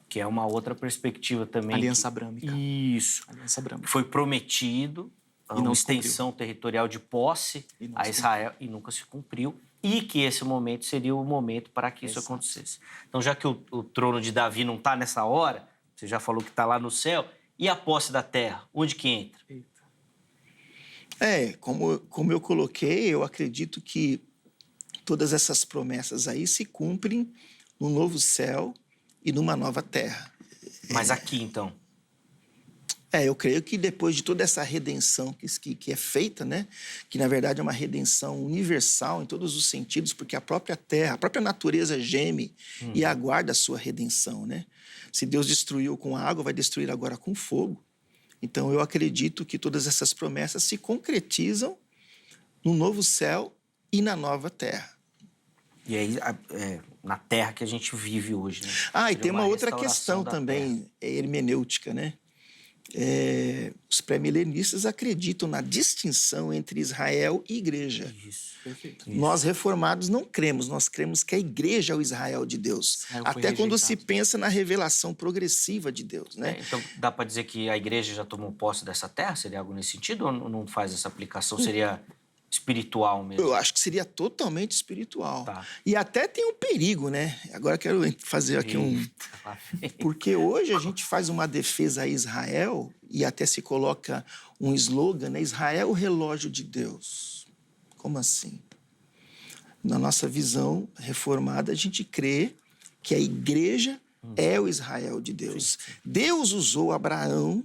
Speaker 1: que é uma outra perspectiva também.
Speaker 2: Aliança Abrâmica.
Speaker 1: Isso.
Speaker 2: Aliança Abrâmica.
Speaker 1: Foi prometido uma extensão territorial de posse a Israel e nunca se cumpriu. E que esse momento seria o momento para que isso acontecesse. Então, já que o trono de Davi não está nessa hora, você já falou que está lá no céu, e a posse da terra, onde que entra?
Speaker 3: Como eu coloquei, eu acredito que todas essas promessas aí se cumprem no novo céu e numa nova terra.
Speaker 1: Mas aqui, então?
Speaker 3: Eu creio que depois de toda essa redenção que é feita, né, que na verdade é uma redenção universal em todos os sentidos, porque a própria terra, a própria natureza geme e aguarda a sua redenção, né? Se Deus destruiu com água, vai destruir agora com fogo. Então, eu acredito que todas essas promessas se concretizam no novo céu e na nova terra.
Speaker 1: E aí, na terra que a gente vive hoje, né?
Speaker 3: E tem uma outra questão também, hermenêutica, né? Os pré-milenistas acreditam na distinção entre Israel e igreja.
Speaker 1: Isso, perfeito.
Speaker 3: Nós, reformados, não cremos. Nós cremos que a igreja é o Israel de Deus. Até quando se pensa na revelação progressiva de Deus, né?
Speaker 1: Então, dá para dizer que a igreja já tomou posse dessa terra? Seria algo nesse sentido ou não faz essa aplicação? Seria espiritual mesmo?
Speaker 3: Eu acho que seria totalmente espiritual.
Speaker 1: Tá.
Speaker 3: E até tem um perigo, né? Agora eu quero fazer aqui Porque hoje a gente faz uma defesa a Israel e até se coloca um slogan, né? Israel, o relógio de Deus. Como assim? Na nossa visão reformada, a gente crê que a igreja é o Israel de Deus. Sim. Deus usou Abraão,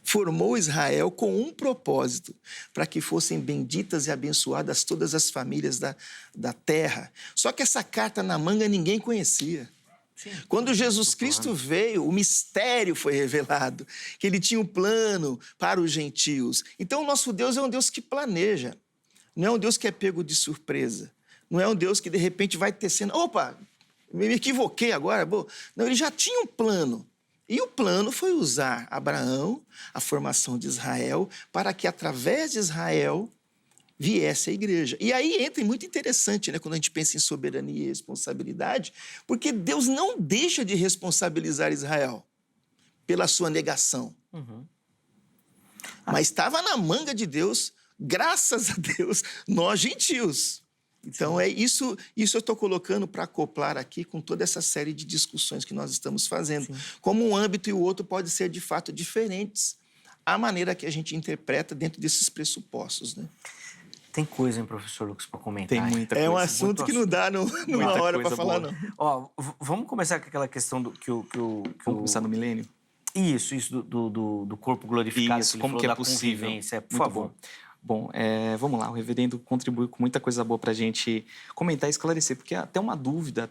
Speaker 3: formou Israel com um propósito, para que fossem benditas e abençoadas todas as famílias da terra. Só que essa carta na manga ninguém conhecia. Sim. Quando Jesus Cristo veio, o mistério foi revelado, que ele tinha um plano para os gentios. Então, o nosso Deus é um Deus que planeja, não é um Deus que é pego de surpresa, não é um Deus que, de repente, vai tecendo... Opa, me equivoquei agora. Não, ele já tinha um plano. E o plano foi usar Abraão, a formação de Israel, para que, através de Israel, viesse a igreja. E aí entra, muito interessante, né, quando a gente pensa em soberania e responsabilidade, porque Deus não deixa de responsabilizar Israel pela sua negação. Mas estava na manga de Deus, graças a Deus, nós gentios. Então, isso eu estou colocando para acoplar aqui com toda essa série de discussões que nós estamos fazendo. Sim. Como um âmbito e o outro pode ser, de fato, diferentes, a maneira que a gente interpreta dentro desses pressupostos, né?
Speaker 1: Tem coisa, hein, professor Lucas, para comentar?
Speaker 2: Tem muita coisa.
Speaker 3: É um assunto que não dá numa hora para falar, não.
Speaker 1: Ó, vamos começar com aquela questão
Speaker 2: Vamos começar no milênio?
Speaker 1: Isso do corpo glorificado.
Speaker 2: Isso, como que é possível?
Speaker 1: Por favor.
Speaker 2: Bom, vamos lá, o reverendo contribuiu com muita coisa boa para a gente comentar e esclarecer, porque até uma dúvida,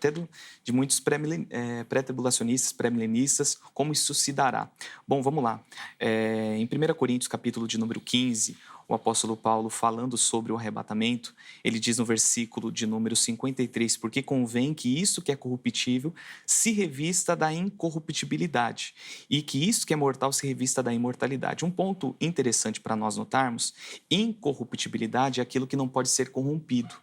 Speaker 2: de muitos pré-tribulacionistas, pré-milenistas, como isso se dará. Bom, vamos lá. Em 1 Coríntios, capítulo de número 15, o apóstolo Paulo, falando sobre o arrebatamento, ele diz no versículo de número 53, porque convém que isso que é corruptível se revista da incorruptibilidade e que isso que é mortal se revista da imortalidade. Um ponto interessante para nós notarmos, incorruptibilidade é aquilo que não pode ser corrompido.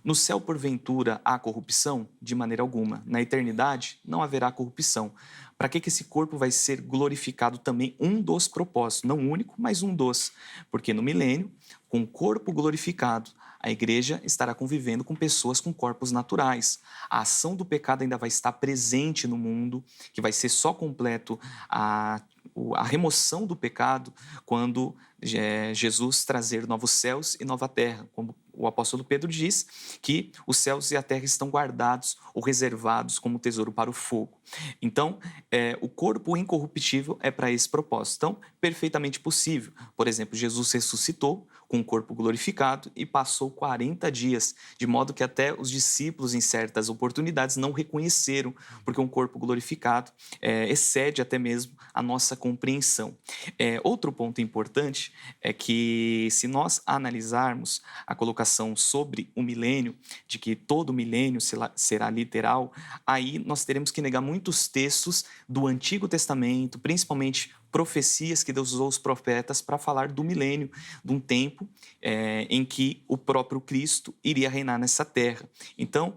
Speaker 2: No céu, porventura, há corrupção? De maneira alguma. Na eternidade, não haverá corrupção. Para que esse corpo vai ser glorificado também? Um dos propósitos, não único, mas um dos. Porque no milênio, com o corpo glorificado, a igreja estará convivendo com pessoas com corpos naturais. A ação do pecado ainda vai estar presente no mundo, que vai ser só completo a remoção do pecado quando Jesus trazer novos céus e nova terra, como o apóstolo Pedro diz que os céus e a terra estão guardados ou reservados como tesouro para o fogo. Então, o corpo incorruptível é para esse propósito. Então, perfeitamente possível. Por exemplo, Jesus ressuscitou com o corpo glorificado e passou 40 dias, de modo que até os discípulos, em certas oportunidades, não reconheceram, porque um corpo glorificado excede até mesmo a nossa compreensão. Outro ponto importante é que, se nós analisarmos a colocação sobre o milênio, de que todo milênio será literal, aí nós teremos que negar muitos textos do Antigo Testamento, principalmente profecias que Deus usou os profetas para falar do milênio, de um tempo em que o próprio Cristo iria reinar nessa terra. Então,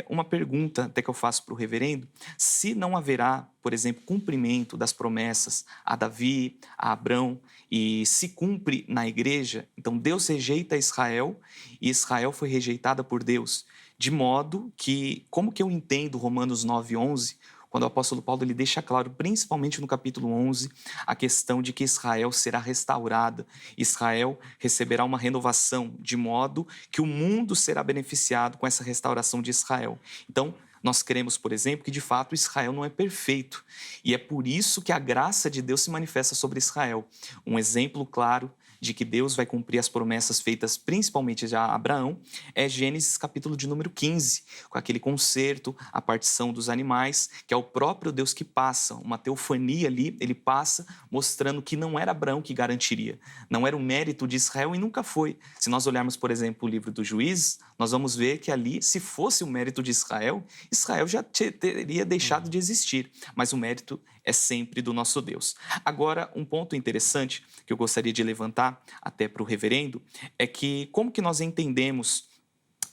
Speaker 2: uma pergunta até que eu faço para o reverendo, se não haverá, por exemplo, cumprimento das promessas a Davi, a Abrão, e se cumpre na igreja, então Deus rejeita Israel e Israel foi rejeitada por Deus, de modo que, como que eu entendo Romanos 9:11, quando o apóstolo Paulo ele deixa claro, principalmente no capítulo 11, a questão de que Israel será restaurada, Israel receberá uma renovação, de modo que o mundo será beneficiado com essa restauração de Israel. Então, nós cremos, por exemplo, que de fato Israel não é perfeito, e é por isso que a graça de Deus se manifesta sobre Israel. Um exemplo claro de que Deus vai cumprir as promessas feitas principalmente a Abraão é Gênesis capítulo de número 15, com aquele concerto, a partição dos animais, que é o próprio Deus que passa, uma teofania ali, ele passa mostrando que não era Abraão que garantiria, não era o mérito de Israel e nunca foi. Se nós olharmos, por exemplo, o livro dos Juízes, nós vamos ver que ali, se fosse o mérito de Israel, Israel já teria deixado de existir, mas o mérito é sempre do nosso Deus. Agora, um ponto interessante que eu gostaria de levantar até para o reverendo é que como que nós entendemos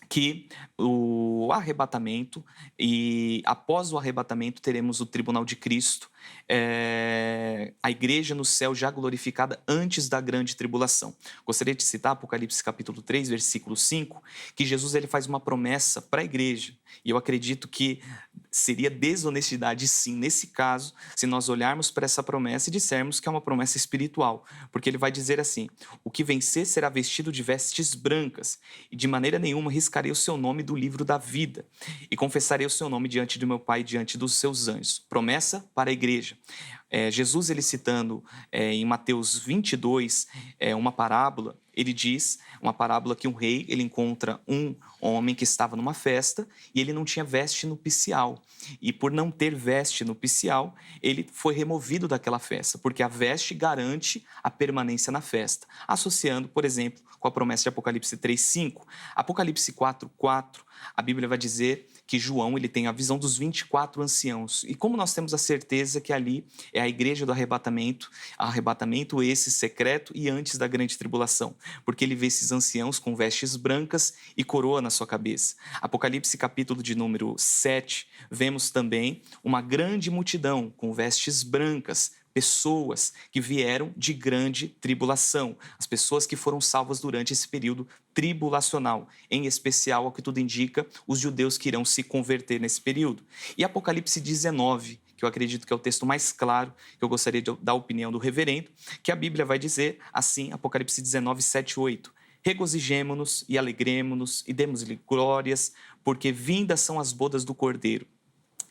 Speaker 2: que o arrebatamento e após o arrebatamento teremos o tribunal de Cristo, a igreja no céu já glorificada antes da grande tribulação. Gostaria de citar Apocalipse capítulo 3, versículo 5, que Jesus ele faz uma promessa para a igreja, e eu acredito que seria desonestidade sim, nesse caso, se nós olharmos para essa promessa e dissermos que é uma promessa espiritual, porque ele vai dizer assim, o que vencer será vestido de vestes brancas, e de maneira nenhuma riscarei o seu nome do livro da vida, e confessarei o seu nome diante do meu Pai e diante dos seus anjos. Promessa para a igreja. Jesus, ele citando em Mateus 22, uma parábola, ele diz, uma parábola que um rei, ele encontra um homem que estava numa festa e ele não tinha veste nupcial. E por não ter veste nupcial, ele foi removido daquela festa, porque a veste garante a permanência na festa. Associando, por exemplo, com a promessa de Apocalipse 3:5. Apocalipse 4:4, a Bíblia vai dizer que João ele tem a visão dos 24 anciãos. E como nós temos a certeza que ali é a igreja do arrebatamento esse secreto e antes da grande tribulação, porque ele vê esses anciãos com vestes brancas e coroa na sua cabeça. Apocalipse capítulo de número 7, vemos também uma grande multidão com vestes brancas, pessoas que vieram de grande tribulação, as pessoas que foram salvas durante esse período tribulacional, em especial, ao que tudo indica, os judeus que irão se converter nesse período. E Apocalipse 19, que eu acredito que é o texto mais claro, que eu gostaria de dar a opinião do reverendo, que a Bíblia vai dizer assim, Apocalipse 19, 7, 8, regozijemo-nos e alegremo-nos e demos-lhe glórias, porque vindas são as bodas do Cordeiro.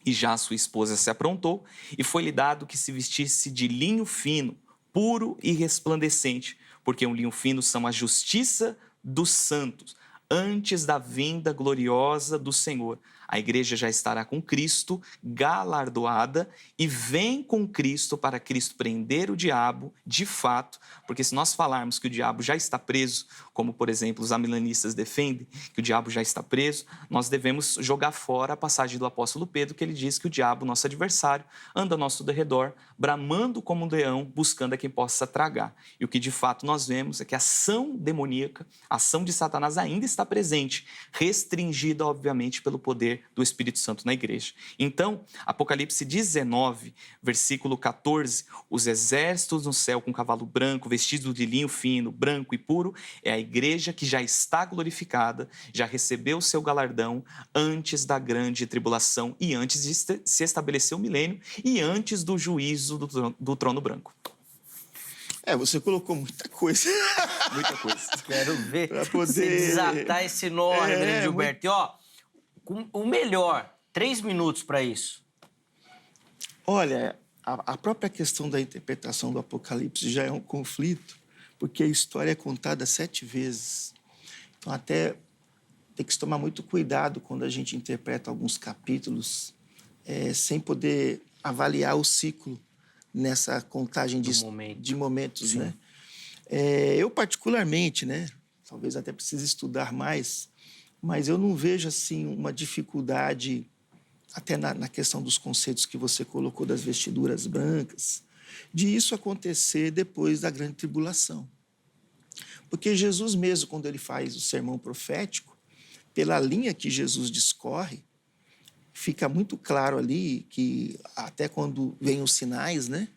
Speaker 2: E já sua esposa se aprontou, e foi-lhe dado que se vestisse de linho fino, puro e resplandecente, porque um linho fino são a justiça dos santos, antes da vinda gloriosa do Senhor. A igreja já estará com Cristo, galardoada, e vem com Cristo para Cristo prender o diabo, de fato, porque se nós falarmos que o diabo já está preso, como, por exemplo, os amilanistas defendem, que o diabo já está preso, nós devemos jogar fora a passagem do apóstolo Pedro, que ele diz que o diabo, nosso adversário, anda ao nosso derredor, bramando como um leão, buscando a quem possa tragar. E o que de fato nós vemos é que a ação demoníaca, a ação de Satanás ainda está presente, restringida, obviamente, pelo poder do Espírito Santo na igreja. Então, Apocalipse 19, versículo 14, os exércitos no céu com cavalo branco, vestidos de linho fino, branco e puro, é a igreja que já está glorificada, já recebeu o seu galardão antes da grande tribulação e antes de se estabelecer o milênio e antes do juízo do trono branco.
Speaker 3: Você colocou muita coisa.
Speaker 2: Muita coisa.
Speaker 1: Quero ver
Speaker 3: Pra poder...
Speaker 1: você desatar esse nó, Reverendo Gilberto. E, o melhor, 3 minutos para isso.
Speaker 3: Olha, a própria questão da interpretação do Apocalipse já é um conflito, porque a história é contada 7 vezes. Então, até tem que se tomar muito cuidado quando a gente interpreta alguns capítulos sem poder avaliar o ciclo nessa contagem de momentos, né? Eu, particularmente, né, talvez até precise estudar mais, mas eu não vejo, assim, uma dificuldade, até na questão dos conceitos que você colocou das vestiduras brancas, de isso acontecer depois da grande tribulação. Porque Jesus mesmo, quando ele faz o sermão profético, pela linha que Jesus discorre, fica muito claro ali que, até quando vêm os sinais, né,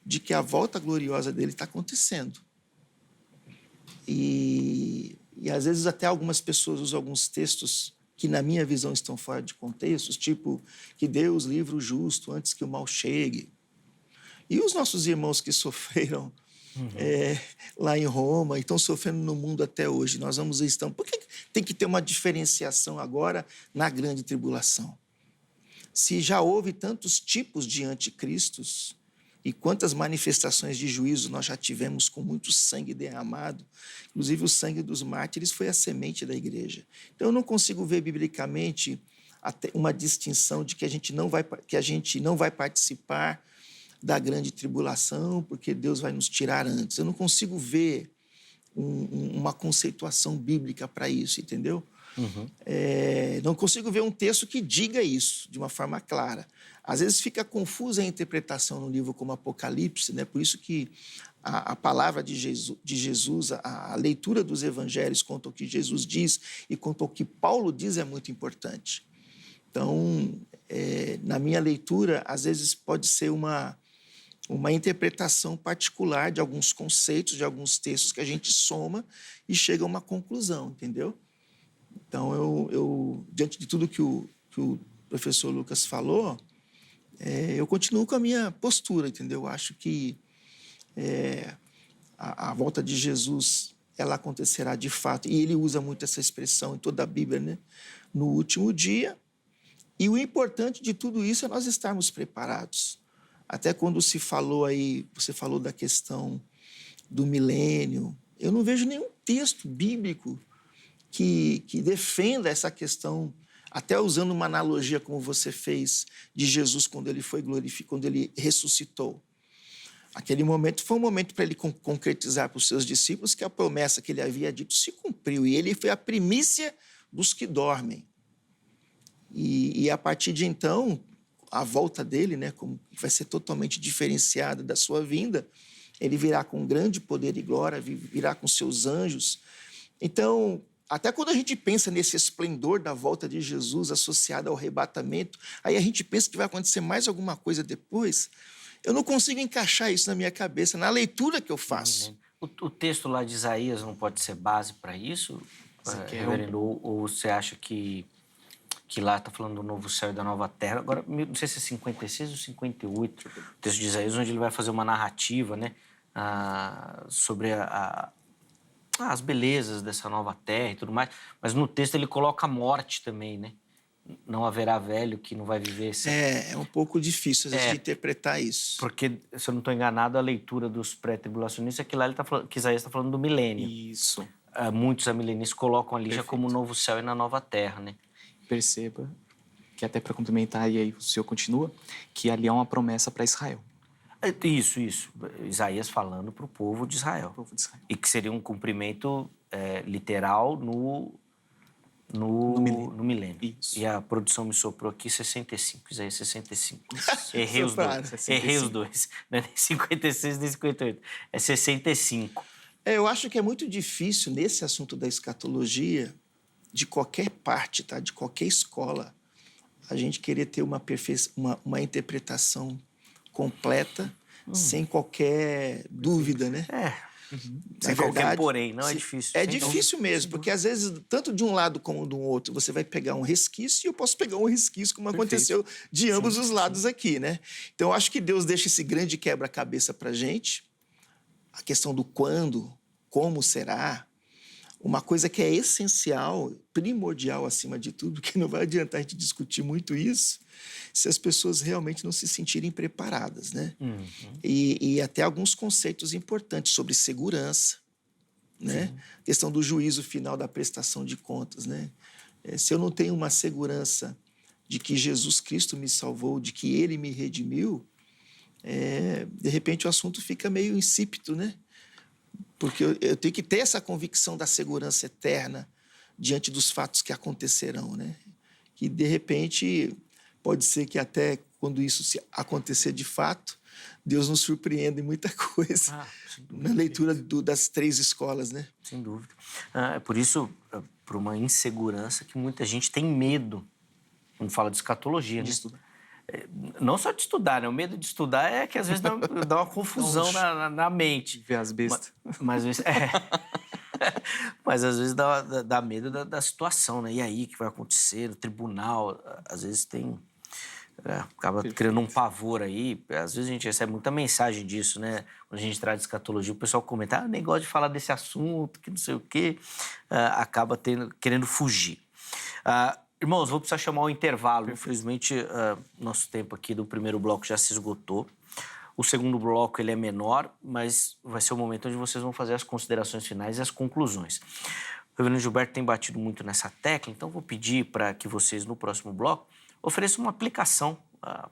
Speaker 3: de que a volta gloriosa dele está acontecendo. E às vezes até algumas pessoas usam alguns textos que, na minha visão, estão fora de contextos, tipo que Deus livra o justo antes que o mal chegue. E os nossos irmãos que sofreram lá em Roma e estão sofrendo no mundo até hoje, nós vamos ver, por que tem que ter uma diferenciação agora na grande tribulação? Se já houve tantos tipos de anticristos e quantas manifestações de juízo nós já tivemos com muito sangue derramado, inclusive o sangue dos mártires foi a semente da igreja. Então, eu não consigo ver biblicamente até uma distinção de que a gente não vai participar da grande tribulação porque Deus vai nos tirar antes. Eu não consigo ver uma conceituação bíblica para isso, entendeu? Não consigo ver um texto que diga isso de uma forma clara. Às vezes fica confusa a interpretação no livro como Apocalipse, né? Por isso que a palavra de Jesus, a leitura dos evangelhos quanto ao que Jesus diz e quanto ao que Paulo diz é muito importante. Então, na minha leitura, às vezes pode ser uma interpretação particular de alguns conceitos, de alguns textos que a gente soma e chega a uma conclusão, entendeu? Então, eu diante de tudo que o professor Lucas falou, eu continuo com a minha postura, entendeu? Eu acho que a volta de Jesus, ela acontecerá de fato, e ele usa muito essa expressão em toda a Bíblia, né? No último dia, e o importante de tudo isso é nós estarmos preparados. Até quando se falou aí, você falou da questão do milênio, eu não vejo nenhum texto bíblico que defenda essa questão, até usando uma analogia como você fez de Jesus quando ele foi glorificado, quando ele ressuscitou. Aquele momento foi um momento para ele concretizar para os seus discípulos que a promessa que ele havia dito se cumpriu, e ele foi a primícia dos que dormem. E a partir de então, a volta dele, né, como vai ser totalmente diferenciada da sua vinda, ele virá com grande poder e glória, virá com seus anjos. Então, até quando a gente pensa nesse esplendor da volta de Jesus associado ao arrebatamento, aí a gente pensa que vai acontecer mais alguma coisa depois. Eu não consigo encaixar isso na minha cabeça, na leitura que eu faço.
Speaker 1: O texto lá de Isaías não pode ser base para isso, reverendo? Ou você acha que lá está falando do novo céu e da nova terra? Agora, não sei se é 56 ou 58, o texto de Isaías, onde ele vai fazer uma narrativa, né, sobre as belezas dessa nova terra e tudo mais, mas no texto ele coloca a morte também, né? não haverá velho que não vai viver sem...
Speaker 3: É um pouco difícil, às vezes, de interpretar isso.
Speaker 1: Porque, se eu não estou enganado, a leitura dos pré-tribulacionistas é que lá que Isaías está falando do milênio.
Speaker 2: Isso.
Speaker 1: Muitos amilenistas colocam ali já
Speaker 2: Perfeito.
Speaker 1: como o novo céu e na nova terra, né?
Speaker 2: Perceba que, até para complementar, e aí o senhor continua, que ali há uma promessa para Israel.
Speaker 1: Isso. Isaías falando para o povo de Israel.
Speaker 2: O povo de Israel.
Speaker 1: E que seria um cumprimento literal no milênio.
Speaker 2: Isso.
Speaker 1: E a produção me soprou aqui 65, Isaías 65.
Speaker 3: Sopraram.
Speaker 1: Errei os dois. Não é nem 56, nem 58. É 65.
Speaker 3: Eu acho que é muito difícil, nesse assunto da escatologia, de qualquer parte, tá? De qualquer escola, a gente querer ter uma interpretação completa, sem qualquer dúvida, né?
Speaker 1: Sem qualquer porém, não é difícil.
Speaker 3: É
Speaker 1: Sem
Speaker 3: difícil mesmo, porque às vezes, tanto de um lado como do outro, você vai pegar um resquício e eu posso pegar um resquício, como aconteceu de ambos os lados aqui, né? Então, eu acho que Deus deixa esse grande quebra-cabeça para a gente, a questão do quando, como será, uma coisa que é essencial, primordial acima de tudo, que não vai adiantar a gente discutir muito isso, se as pessoas realmente não se sentirem preparadas, né? E até alguns conceitos importantes sobre segurança, né? A questão do juízo final da prestação de contas, né? Se eu não tenho uma segurança de que Jesus Cristo me salvou, de que Ele me redimiu, de repente o assunto fica meio insípido, né? Porque eu tenho que ter essa convicção da segurança eterna diante dos fatos que acontecerão, né? Que, de repente, pode ser que até quando isso acontecer de fato, Deus nos surpreenda em muita coisa na leitura das 3 escolas, né?
Speaker 1: Sem dúvida. É por isso, por uma insegurança, que muita gente tem medo quando fala de escatologia, né? Não só de estudar, né? O medo de estudar é que às vezes dá uma confusão na mente.
Speaker 2: Ver as bestas.
Speaker 1: Mas às vezes... Mas às vezes dá medo da situação, né? E aí, o que vai acontecer? O tribunal, às vezes tem... acaba criando um pavor aí. Às vezes a gente recebe muita mensagem disso, né? Quando a gente traz escatologia, o pessoal comenta, nem gosto de falar desse assunto, que não sei o quê. Acaba querendo fugir. Irmãos, vou precisar chamar o intervalo. Infelizmente, nosso tempo aqui do primeiro bloco já se esgotou. O segundo bloco ele é menor, mas vai ser o momento onde vocês vão fazer as considerações finais e as conclusões. O reverendo Gilberto tem batido muito nessa tecla, então vou pedir para que vocês, no próximo bloco, ofereçam uma aplicação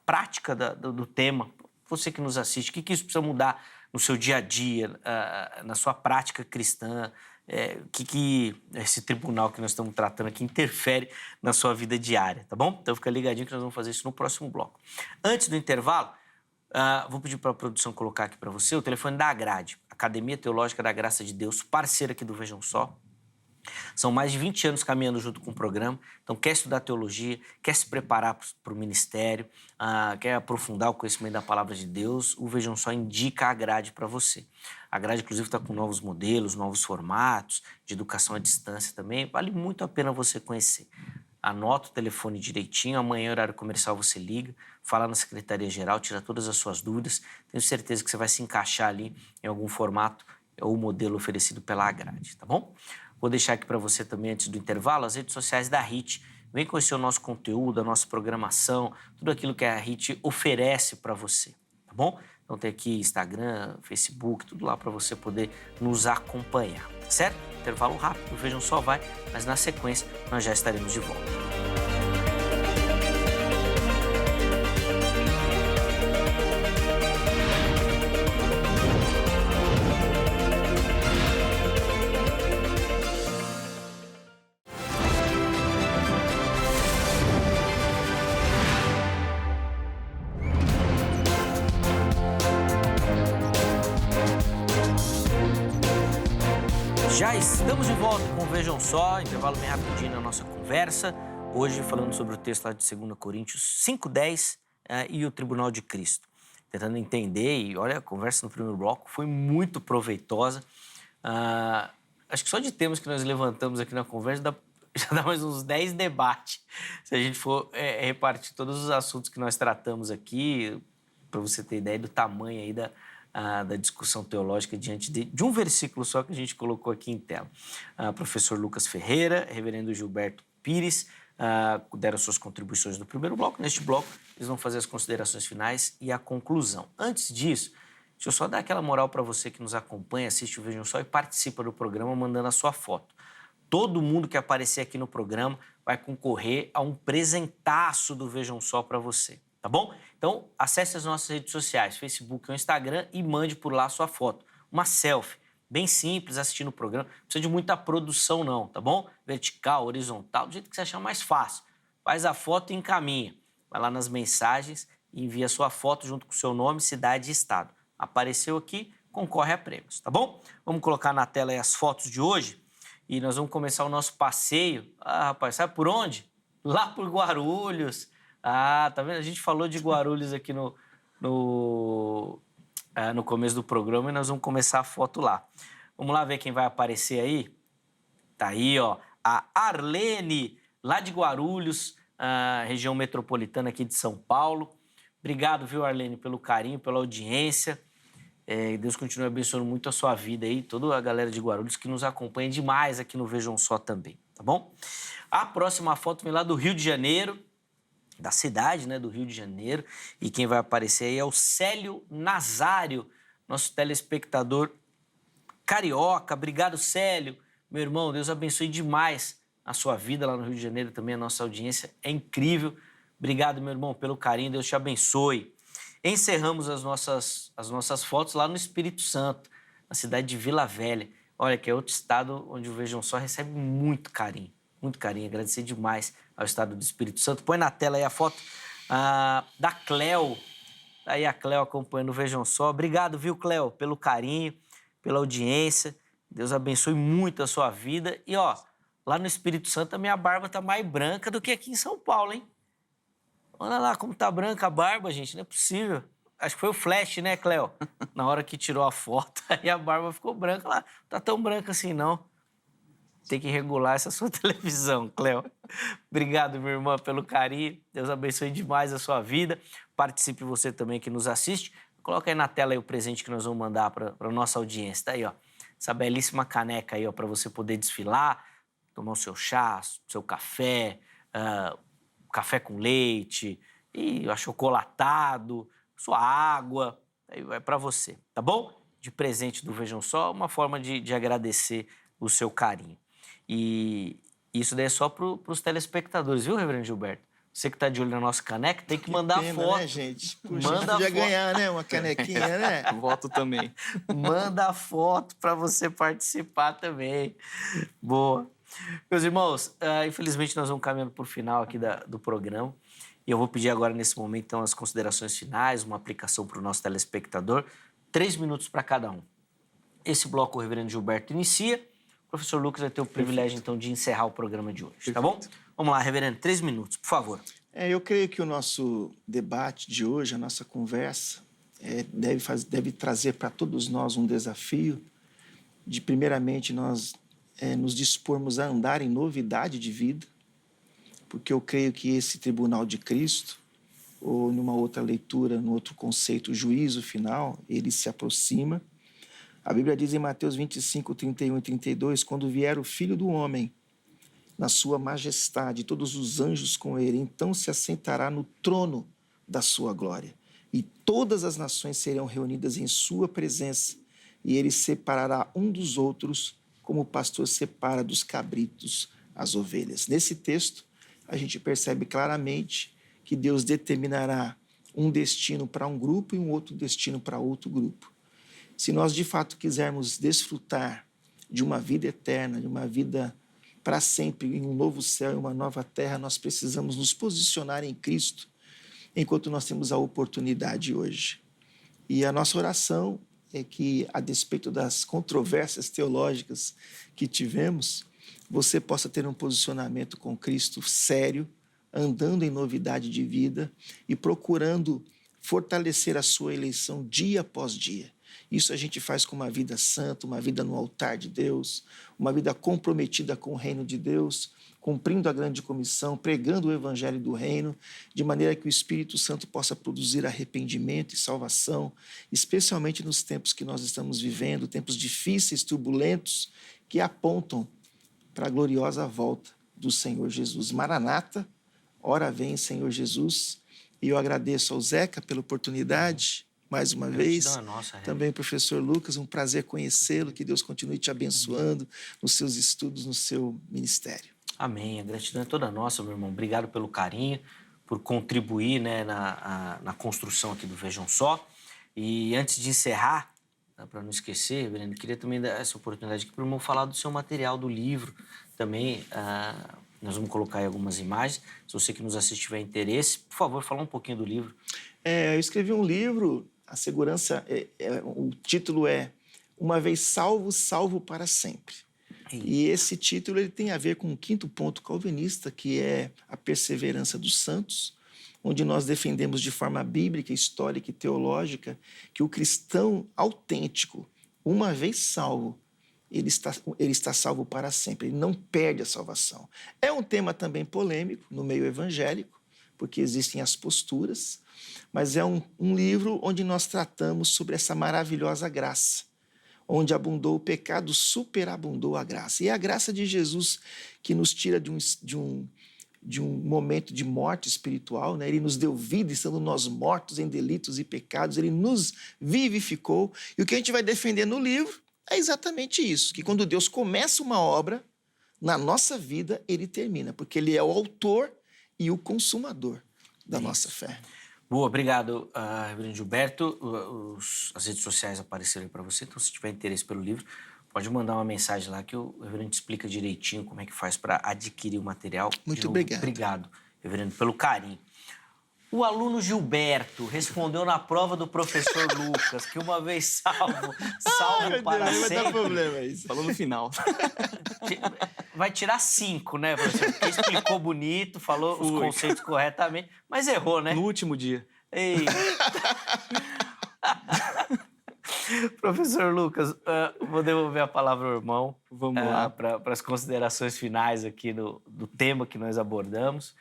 Speaker 1: prática do tema. Você que nos assiste, o que isso precisa mudar no seu dia a dia, na sua prática cristã? O que esse tribunal que nós estamos tratando aqui interfere na sua vida diária, tá bom? Então fica ligadinho que nós vamos fazer isso no próximo bloco. Antes do intervalo, vou pedir para a produção colocar aqui para você o telefone da Agrade, Academia Teológica da Graça de Deus, parceira aqui do Vejam Só. São mais de 20 anos caminhando junto com o programa, então quer estudar teologia, quer se preparar para o ministério, quer aprofundar o conhecimento da palavra de Deus, o Vejam Só indica a Grade para você. A Grade, inclusive, está com novos modelos, novos formatos, de educação à distância também, vale muito a pena você conhecer. Anota o telefone direitinho, amanhã, horário comercial, você liga, fala na Secretaria-Geral, tira todas as suas dúvidas, tenho certeza que você vai se encaixar ali em algum formato ou modelo oferecido pela Grade, tá bom? Vou deixar aqui para você também, antes do intervalo, as redes sociais da HIT. Vem conhecer o nosso conteúdo, a nossa programação, tudo aquilo que a HIT oferece para você, tá bom? Então tem aqui Instagram, Facebook, tudo lá para você poder nos acompanhar, certo? Intervalo rápido, Vejam Só vai, mas na sequência nós já estaremos de volta. Já estamos de volta com o Vejam Só, intervalo bem rapidinho na nossa conversa. Hoje falando sobre o texto lá de 2 Coríntios 5:10 e o Tribunal de Cristo. Tentando entender, e olha, a conversa no primeiro bloco foi muito proveitosa. Acho que só de temas que nós levantamos aqui na conversa já dá mais uns 10 debates. Se a gente for repartir todos os assuntos que nós tratamos aqui, para você ter ideia do tamanho aí da discussão teológica diante de um versículo só que a gente colocou aqui em tela. Professor Lucas Ferreira, reverendo Gilberto Pires, deram suas contribuições no primeiro bloco. Neste bloco, eles vão fazer as considerações finais e a conclusão. Antes disso, deixa eu só dar aquela moral para você que nos acompanha, assiste o Vejam Só e participa do programa mandando a sua foto. Todo mundo que aparecer aqui no programa vai concorrer a um presentaço do Vejam Só para você, tá bom? Então, acesse as nossas redes sociais, Facebook ou Instagram, e mande por lá a sua foto. Uma selfie, bem simples, assistindo o programa. Não precisa de muita produção não, tá bom? Vertical, horizontal, do jeito que você achar mais fácil. Faz a foto e encaminha. Vai lá nas mensagens e envia a sua foto junto com o seu nome, cidade e estado. Apareceu aqui, concorre a prêmios, tá bom? Vamos colocar na tela aí as fotos de hoje e nós vamos começar o nosso passeio. Ah, rapaz, sabe por onde? Lá por Guarulhos. Ah, tá vendo? A gente falou de Guarulhos aqui no começo do programa e nós vamos começar a foto lá. Vamos lá ver quem vai aparecer aí? Tá aí, ó, a Arlene, lá de Guarulhos, região metropolitana aqui de São Paulo. Obrigado, viu, Arlene, pelo carinho, pela audiência. Deus continue abençoando muito a sua vida aí, toda a galera de Guarulhos que nos acompanha demais aqui no Vejam Só também, tá bom? A próxima foto vem lá do Rio de Janeiro, da cidade, né, do Rio de Janeiro, e quem vai aparecer aí é o Célio Nazário, nosso telespectador carioca. Obrigado, Célio. Meu irmão, Deus abençoe demais a sua vida lá no Rio de Janeiro também, a nossa audiência é incrível. Obrigado, meu irmão, pelo carinho, Deus te abençoe. Encerramos as nossas fotos lá no Espírito Santo, na cidade de Vila Velha. Olha, que é outro estado onde o Vejam Só recebe muito carinho. Agradecer demais ao estado do Espírito Santo. Põe na tela aí a foto da Cleo. Aí a Cleo acompanhando o Vejam Só. Obrigado, viu, Cleo, pelo carinho, pela audiência. Deus abençoe muito a sua vida. E, ó, lá no Espírito Santo a minha barba tá mais branca do que aqui em São Paulo, hein? Olha lá como tá branca a barba, gente. Não é possível. Acho que foi o flash, né, Cleo? Na hora que tirou a foto, aí a barba ficou branca lá. Não tá tão branca assim, não. Tem que regular essa sua televisão, Cleo. Obrigado, minha irmã, pelo carinho. Deus abençoe demais a sua vida. Participe você também que nos assiste. Coloca aí na tela aí o presente que nós vamos mandar para a nossa audiência. Tá aí, ó. Essa belíssima caneca aí, ó, para você poder desfilar, tomar o seu chá, o seu café, café com leite, e achocolatado, sua água. Aí vai para você, tá bom? De presente do Vejam Só, uma forma de agradecer o seu carinho. E isso daí é só para os telespectadores, viu, Reverendo Gilberto? Você que está de olho na nossa caneca, tem que mandar
Speaker 3: pena,
Speaker 1: foto.
Speaker 3: Né, gente? Puxa,
Speaker 1: manda
Speaker 3: podia
Speaker 1: foto.
Speaker 3: ganhar, né? Uma canequinha, né?
Speaker 2: Voto também.
Speaker 1: Manda a foto para você participar também. Boa. Meus irmãos, infelizmente nós vamos caminhando por final aqui do programa. E eu vou pedir agora, nesse momento, então, as considerações finais, uma aplicação para o nosso telespectador. 3 minutos para cada um. Esse bloco o Reverendo Gilberto inicia. O professor Lucas vai ter o privilégio, então, de encerrar o programa de hoje,
Speaker 2: Perfeito.
Speaker 1: tá bom? Vamos lá, Reverendo, 3 minutos, por favor.
Speaker 3: Eu creio que o nosso debate de hoje, a nossa conversa, deve trazer para todos nós um desafio de, primeiramente, nós nos dispormos a andar em novidade de vida, porque eu creio que esse tribunal de Cristo, ou numa outra leitura, no outro conceito, o juízo final, ele se aproxima. A Bíblia diz em Mateus 25, 31 e 32, quando vier o Filho do Homem, na sua majestade, todos os anjos com ele, então se assentará no trono da sua glória. E todas as nações serão reunidas em sua presença, e ele separará um dos outros, como o pastor separa dos cabritos as ovelhas. Nesse texto, a gente percebe claramente que Deus determinará um destino para um grupo e um outro destino para outro grupo. Se nós, de fato, quisermos desfrutar de uma vida eterna, de uma vida para sempre, em um novo céu e uma nova terra, nós precisamos nos posicionar em Cristo enquanto nós temos a oportunidade hoje. E a nossa oração é que, a despeito das controvérsias teológicas que tivemos, você possa ter um posicionamento com Cristo sério, andando em novidade de vida e procurando fortalecer a sua eleição dia após dia. Isso a gente faz com uma vida santa, uma vida no altar de Deus, uma vida comprometida com o reino de Deus, cumprindo a grande comissão, pregando o evangelho do reino, de maneira que o Espírito Santo possa produzir arrependimento e salvação, especialmente nos tempos que nós estamos vivendo, tempos difíceis, turbulentos, que apontam para a gloriosa volta do Senhor Jesus. Maranata, ora vem, Senhor Jesus. E eu agradeço ao Zeca pela oportunidade, mais uma vez.
Speaker 1: Nossa,
Speaker 3: também o professor Lucas, um prazer conhecê-lo, que Deus continue te abençoando nos seus estudos, no seu ministério.
Speaker 1: Amém. A gratidão é toda nossa, meu irmão. Obrigado pelo carinho, por contribuir, né, na construção aqui do Vejam Só. E antes de encerrar, para não esquecer, Breno, queria também dar essa oportunidade aqui para o irmão falar do seu material, do livro. Também nós vamos colocar aí algumas imagens. Se você que nos assiste tiver interesse, por favor, fala um pouquinho do livro.
Speaker 3: Eu escrevi um livro, a segurança, o título é Uma Vez Salvo, Salvo para Sempre. E esse título ele tem a ver com o quinto ponto calvinista, que é a perseverança dos santos, onde nós defendemos de forma bíblica, histórica e teológica que o cristão autêntico, uma vez salvo, ele está salvo para sempre, ele não perde a salvação. É um tema também polêmico no meio evangélico, porque existem as posturas, mas é um livro onde nós tratamos sobre essa maravilhosa graça. Onde abundou o pecado, superabundou a graça. E é a graça de Jesus que nos tira de um momento de morte espiritual, né? Ele nos deu vida, estando nós mortos em delitos e pecados, ele nos vivificou. E o que a gente vai defender no livro é exatamente isso, que quando Deus começa uma obra, na nossa vida, ele termina, porque ele é o autor e o consumador da nossa fé.
Speaker 1: Boa, obrigado, Reverendo Gilberto. As redes sociais apareceram aí para você, então se tiver interesse pelo livro, pode mandar uma mensagem lá que o Reverendo explica direitinho como é que faz para adquirir o material.
Speaker 3: Muito obrigado.
Speaker 1: Obrigado, Reverendo, pelo carinho. O aluno Gilberto respondeu na prova do professor Lucas que uma vez salvo para
Speaker 3: Deus,
Speaker 1: sempre.
Speaker 3: vai dar problema isso.
Speaker 2: Falou no final.
Speaker 1: Vai tirar 5, né, professor? Porque explicou bonito, falou os conceitos corretamente, mas errou, né?
Speaker 2: No último dia.
Speaker 1: Ei. Professor Lucas, vou devolver a palavra ao irmão.
Speaker 2: Vamos lá.
Speaker 1: Para as considerações finais aqui do tema que nós abordamos.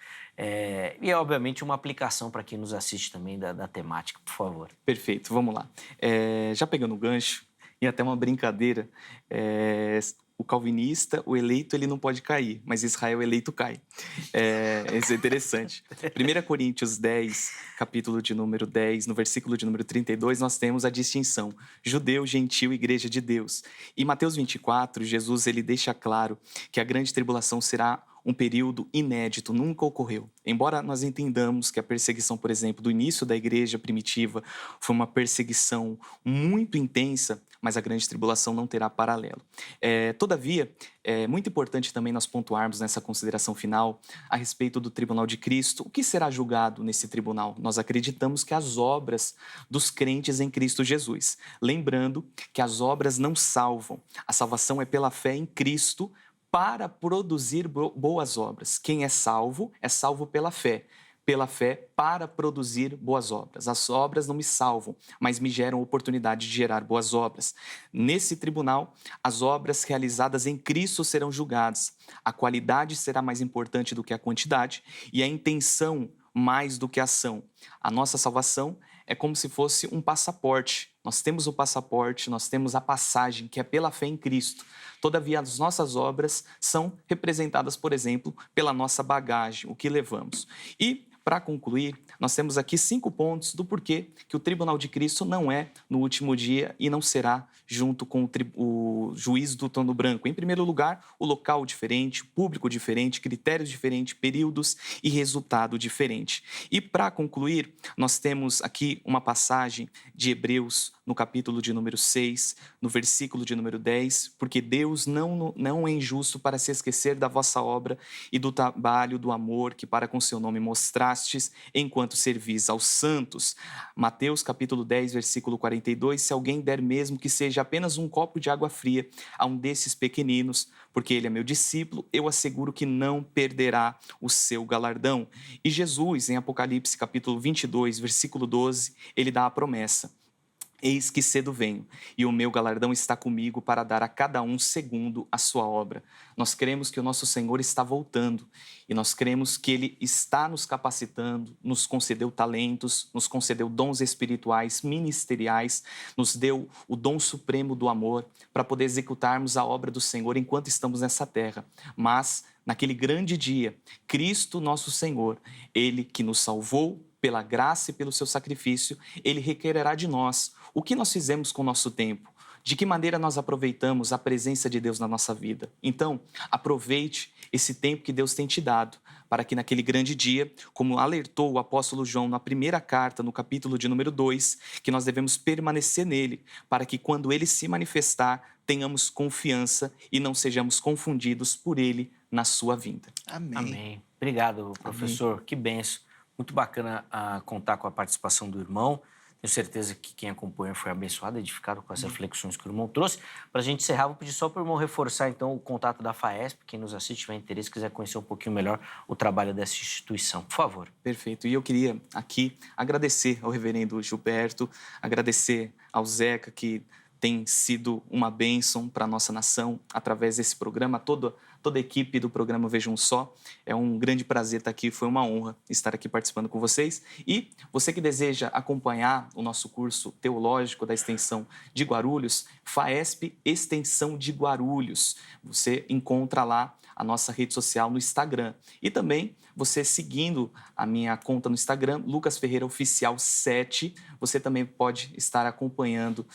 Speaker 1: E, obviamente, uma aplicação para quem nos assiste também da temática, por favor.
Speaker 2: Perfeito, vamos lá. Já pegando o gancho, e até uma brincadeira, o calvinista, o eleito, ele não pode cair, mas Israel eleito cai. Isso é interessante. 1 Coríntios 10, capítulo de número 10, no versículo de número 32, nós temos a distinção judeu, gentil, igreja de Deus. E Mateus 24, Jesus ele deixa claro que a grande tribulação será um período inédito, nunca ocorreu. Embora nós entendamos que a perseguição, por exemplo, do início da igreja primitiva foi uma perseguição muito intensa, mas a grande tribulação não terá paralelo. Todavia, é muito importante também nós pontuarmos nessa consideração final a respeito do tribunal de Cristo. O que será julgado nesse tribunal? Nós acreditamos que as obras dos crentes em Cristo Jesus. Lembrando que as obras não salvam. A salvação é pela fé em Cristo, para produzir boas obras. Quem é salvo pela fé. Pela fé, para produzir boas obras. As obras não me salvam, mas me geram oportunidade de gerar boas obras. Nesse tribunal, as obras realizadas em Cristo serão julgadas. A qualidade será mais importante do que a quantidade e a intenção mais do que a ação. A nossa salvação é como se fosse um passaporte. Nós temos o passaporte, nós temos a passagem, que é pela fé em Cristo. Todavia, as nossas obras são representadas, por exemplo, pela nossa bagagem, o que levamos. E, para concluir, nós temos aqui 5 pontos do porquê que o tribunal de Cristo não é no último dia e não será junto com o juízo do trono branco. Em primeiro lugar, o local diferente, público diferente, critérios diferentes, períodos e resultado diferente. E para concluir, nós temos aqui uma passagem de Hebreus, no capítulo de número 6, no versículo de número 10, porque Deus não é injusto para se esquecer da vossa obra e do trabalho, do amor que para com seu nome mostrastes enquanto servis aos santos. Mateus capítulo 10, versículo 42, se alguém der mesmo que seja apenas um copo de água fria a um desses pequeninos, porque ele é meu discípulo, eu asseguro que não perderá o seu galardão. E Jesus, em Apocalipse capítulo 22, versículo 12, ele dá a promessa. Eis que cedo venho, e o meu galardão está comigo para dar a cada um segundo a sua obra. Nós cremos que o nosso Senhor está voltando, e nós cremos que Ele está nos capacitando, nos concedeu talentos, nos concedeu dons espirituais, ministeriais, nos deu o dom supremo do amor para poder executarmos a obra do Senhor enquanto estamos nessa terra. Mas, naquele grande dia, Cristo nosso Senhor, Ele que nos salvou pela graça e pelo seu sacrifício, Ele requererá de nós o que nós fizemos com o nosso tempo, de que maneira nós aproveitamos a presença de Deus na nossa vida. Então, aproveite esse tempo que Deus tem te dado, para que naquele grande dia, como alertou o apóstolo João na primeira carta, no capítulo de número 2, que nós devemos permanecer nele, para que quando ele se manifestar, tenhamos confiança e não sejamos confundidos por ele na sua vinda.
Speaker 3: Amém.
Speaker 1: Amém. Obrigado, professor. Amém. Que benção. Muito bacana contar com a participação do irmão. Tenho certeza que quem acompanha foi abençoado, edificado com as reflexões que o irmão trouxe. Para a gente encerrar, vou pedir só para o irmão reforçar, então, o contato da FAESP. Quem nos assiste, tiver interesse, quiser conhecer um pouquinho melhor o trabalho dessa instituição. Por favor.
Speaker 2: Perfeito. E eu queria aqui agradecer ao reverendo Gilberto, agradecer ao Zeca, que tem sido uma bênção para a nossa nação através desse programa, toda a equipe do programa Vejam Só. É um grande prazer estar aqui, foi uma honra estar aqui participando com vocês. E você que deseja acompanhar o nosso curso teológico da Extensão de Guarulhos, FAESP Extensão de Guarulhos. Você encontra lá a nossa rede social no Instagram. E também você seguindo a minha conta no Instagram, Lucas Ferreira Oficial 7, você também pode estar acompanhando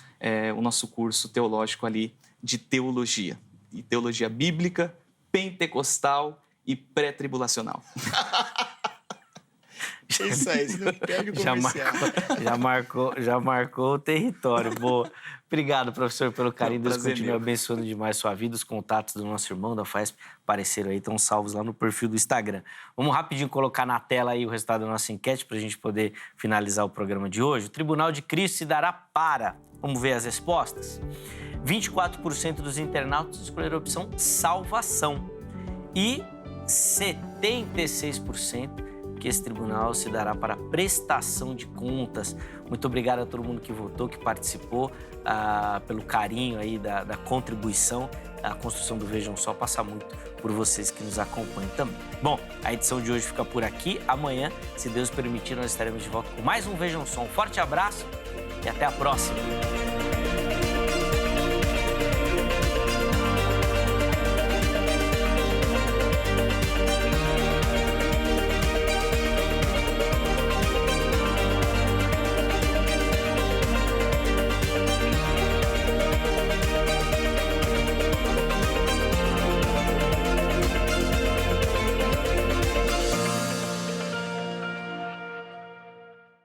Speaker 2: o nosso curso teológico ali de teologia. E teologia bíblica, pentecostal e pré-tribulacional.
Speaker 3: Isso aí, você não perde o comercial.
Speaker 1: Já marcou o território. Boa. Obrigado, professor, pelo carinho. Deus continue abençoando demais sua vida. Os contatos do nosso irmão da FAESP apareceram aí, estão salvos lá no perfil do Instagram. Vamos rapidinho colocar na tela aí o resultado da nossa enquete para a gente poder finalizar o programa de hoje. O Tribunal de Cristo se dará para... Vamos ver as respostas? 24% dos internautas escolheram a opção salvação e 76% que esse tribunal se dará para prestação de contas. Muito obrigado a todo mundo que votou, que participou, pelo carinho aí da contribuição. A construção do Vejam Só passa muito por vocês que nos acompanham também. Bom, a edição de hoje fica por aqui. Amanhã, se Deus permitir, nós estaremos de volta com mais um Vejam Só. Um forte abraço e até a próxima.